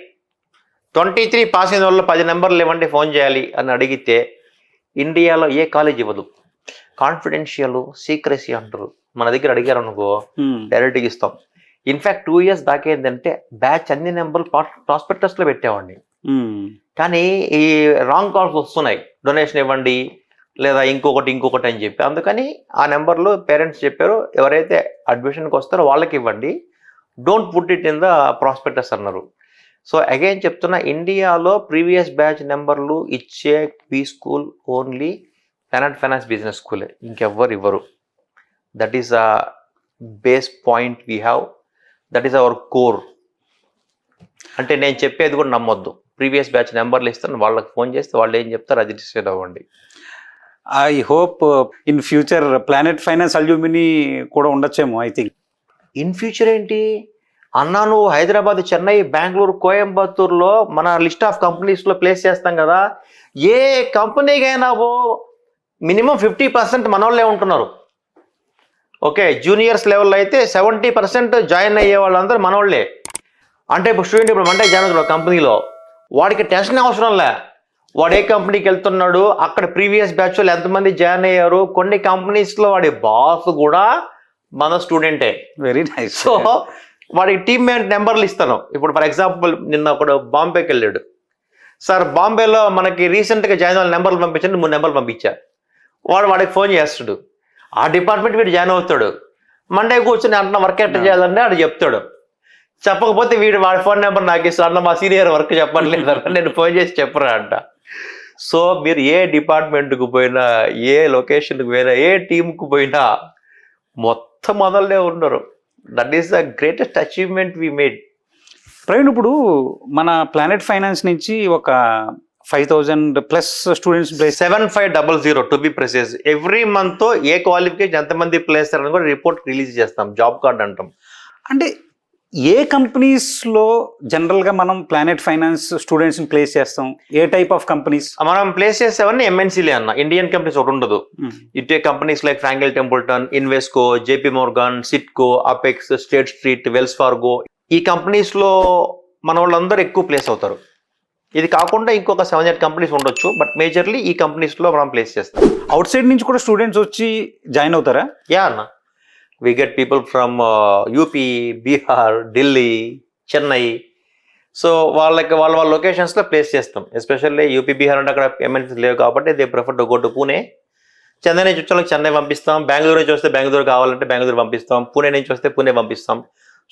23 పాస్ అయిన వాళ్ళు 10 నెంబర్లు ఇవ్వండి, ఫోన్ చేయాలి అని అడిగితే ఇండియాలో ఏ కాలేజ్ ఇవ్వదు. కాన్ఫిడెన్షియల్, సీక్రెసీ అంటారు. మన దగ్గర అడిగారు అనుకో, డైరెక్ట్గా ఇస్తాం. ఇన్ఫ్యాక్ట్ 2 years దాకా ఏంటంటే బ్యాచ్ అన్ని నెంబర్లు ప్రాస్పెక్టస్లో పెట్టేవాడిని. కానీ ఈ రాంగ్ కాల్స్ వస్తున్నాయి, డొనేషన్ ఇవ్వండి లేదా ఇంకొకటి అని చెప్పి. అందుకని ఆ నెంబర్లు పేరెంట్స్ చెప్పారు, ఎవరైతే అడ్మిషన్కి వస్తారో వాళ్ళకి ఇవ్వండి, don't put it in the prospectus అన్నారు. సో అగైన్ చెప్తున్నా, ఇండియాలో ప్రీవియస్ బ్యాచ్ నెంబర్లు ఇచ్చే B school only Planet finance business స్కూలే, ఇంకెవ్వరు ఇవ్వరు. That is a base point we have, that is our core. అంటే నేను చెప్పేది కూడా నమ్మొద్దు, ప్రీవియస్ బ్యాచ్ నెంబర్లు ఇస్తాను, వాళ్ళకి ఫోన్ చేస్తే వాళ్ళు ఏం చెప్తారు అది డిసైడ్ అవ్వండి. I hope in future planet finance alumni కూడా ఉండొచ్చేమో. ఐ థింక్ ఇన్ ఫ్యూచర్ ఏంటి అన్నా, నువ్వు హైదరాబాద్, చెన్నై, బెంగళూరు, కోయంబత్తూరులో మన లిస్ట్ ఆఫ్ కంపెనీస్లో ప్లేస్ చేస్తాం కదా, ఏ కంపెనీకైనా మినిమం 50% మనోళ్ళే ఉంటున్నారు. ఓకే, జూనియర్స్ లెవెల్లో అయితే 70% జాయిన్ అయ్యే వాళ్ళందరూ మనోళ్ళే. అంటే ఇప్పుడు స్టూడెంట్ ఇప్పుడు మండే జాయిన్ అవుతున్నాడు కంపెనీలో, వాడికి టెన్షన్ అవసరం లే, వాడు ఏ కంపెనీకి వెళ్తున్నాడు, అక్కడ ప్రీవియస్ బ్యాచ్ వాళ్ళు ఎంతమంది జాయిన్ అయ్యారు. కొన్ని కంపెనీస్లో వాడి బాస్ కూడా మన స్టూడెంటే. Very nice. సో వాడికి టీమ్ నెంబర్లు ఇస్తాను. ఇప్పుడు ఫర్ ఎగ్జాంపుల్ నిన్న ఒకడు బాంబేకి వెళ్ళాడు, సార్ బాంబేలో మనకి రీసెంట్గా జాయిన్ వాళ్ళ నెంబర్లు పంపించండి, 3 నెంబర్లు పంపించా. వాడికి ఫోన్ చేస్తాడు, ఆ డిపార్ట్మెంట్ వీడు జాయిన్ అవుతాడు. మండే కూర్చొని అన్న వర్క్ ఎట్లా చేయాలంటే వాడు చెప్తాడు, చెప్పకపోతే వాడి ఫోన్ నెంబర్ నాకు ఇస్తాడు, అన్న మా సీనియర్ వర్క్ చెప్పట్లేదు, నేను ఫోన్ చేసి చెప్పరా అంట. సో మీరు ఏ డిపార్ట్మెంట్కి పోయినా, ఏ లొకేషన్కి పోయినా, ఏ టీంకి పోయినా మొత్తం మొదలనే ఉన్నారు. That is the greatest achievement we made. Praveen, ఇప్పుడు మన ప్లానెట్ ఫైనాన్స్ నుంచి ఒక 5,000+ students 7500 to be process. Every month ఏ క్వాలిఫికేషన్ ఎంతమంది ప్లేస్ అని కూడా రిపోర్ట్ రిలీజ్ చేస్తాం, జాబ్ కార్డ్ అంటాం. అంటే ఏ కంపెనీస్లో జనరల్గా మనం ప్లానెట్ ఫైనాన్స్ స్టూడెంట్స్ని ప్లేస్ చేస్తాం? ఏ టైప్ ఆఫ్ కంపెనీస్? మనం ప్లేస్ చేసేవన్నీ ఎంఎన్సీలే అన్న, ఇండియన్ కంపెనీస్ ఒకటి ఉండదు. ఇటే companies like Franklin Templeton, Invesco, JP Morgan, Citco, Apex, State Street, Wells Fargo, ఈ కంపెనీస్లో మన వాళ్ళందరూ ఎక్కువ ప్లేస్ అవుతారు. ఇది కాకుండా ఇంకొక 7-8 కంపెనీస్ ఉండొచ్చు, బట్ మేజర్లీ ఈ కంపెనీస్లో మనం ప్లేస్ చేస్తాం. అవుట్ సైడ్ నుంచి కూడా స్టూడెంట్స్ వచ్చి జాయిన్ అవుతారా? యా అన్న, we get people from UP, Bihar, Delhi, Chennai. So వాళ్ళ లొకేషన్స్లో ప్లేస్ చేస్తాం. ఎస్పెషల్లీ యూపీ, బీహార్ అంటే అక్కడ ఎంఎన్సీస్ లేవు కాబట్టి they prefer to go to Pune. Chennai నుంచి వచ్చే వాళ్ళకి చెన్నై పంపిస్తాం, బెంగళూరు నుంచి వస్తే బెంగళూరు కావాలంటే బెంగళూరు పంపిస్తాం, పూణే నుంచి వస్తే పూణే పంపిస్తాం.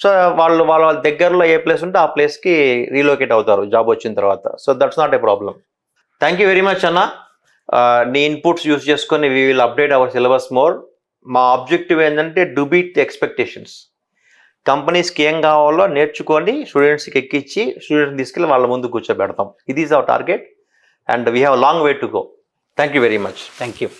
సో వాళ్ళ దగ్గరలో ఏ ప్లేస్ ఉంటే ఆ ప్లేస్కి రీలొకేట్ అవుతారు జాబ్ వచ్చిన తర్వాత. So that's not a problem. Thank you very much అన్న. నీ ఇన్పుట్స్ యూస్ చేసుకొని we will update our syllabus more. మా ఆబ్జెక్టివ్ ఏంటంటే డు బీట్ ది ఎక్స్పెక్టేషన్స్. కంపెనీస్కి ఏం కావాలో నేర్చుకొని స్టూడెంట్స్కి ఎక్కించి స్టూడెంట్స్ని తీసుకెళ్ళి వాళ్ళ ముందు కూర్చోబెడతాం. ఇది is our target and we have long way to go. Thank you very much. Thank you.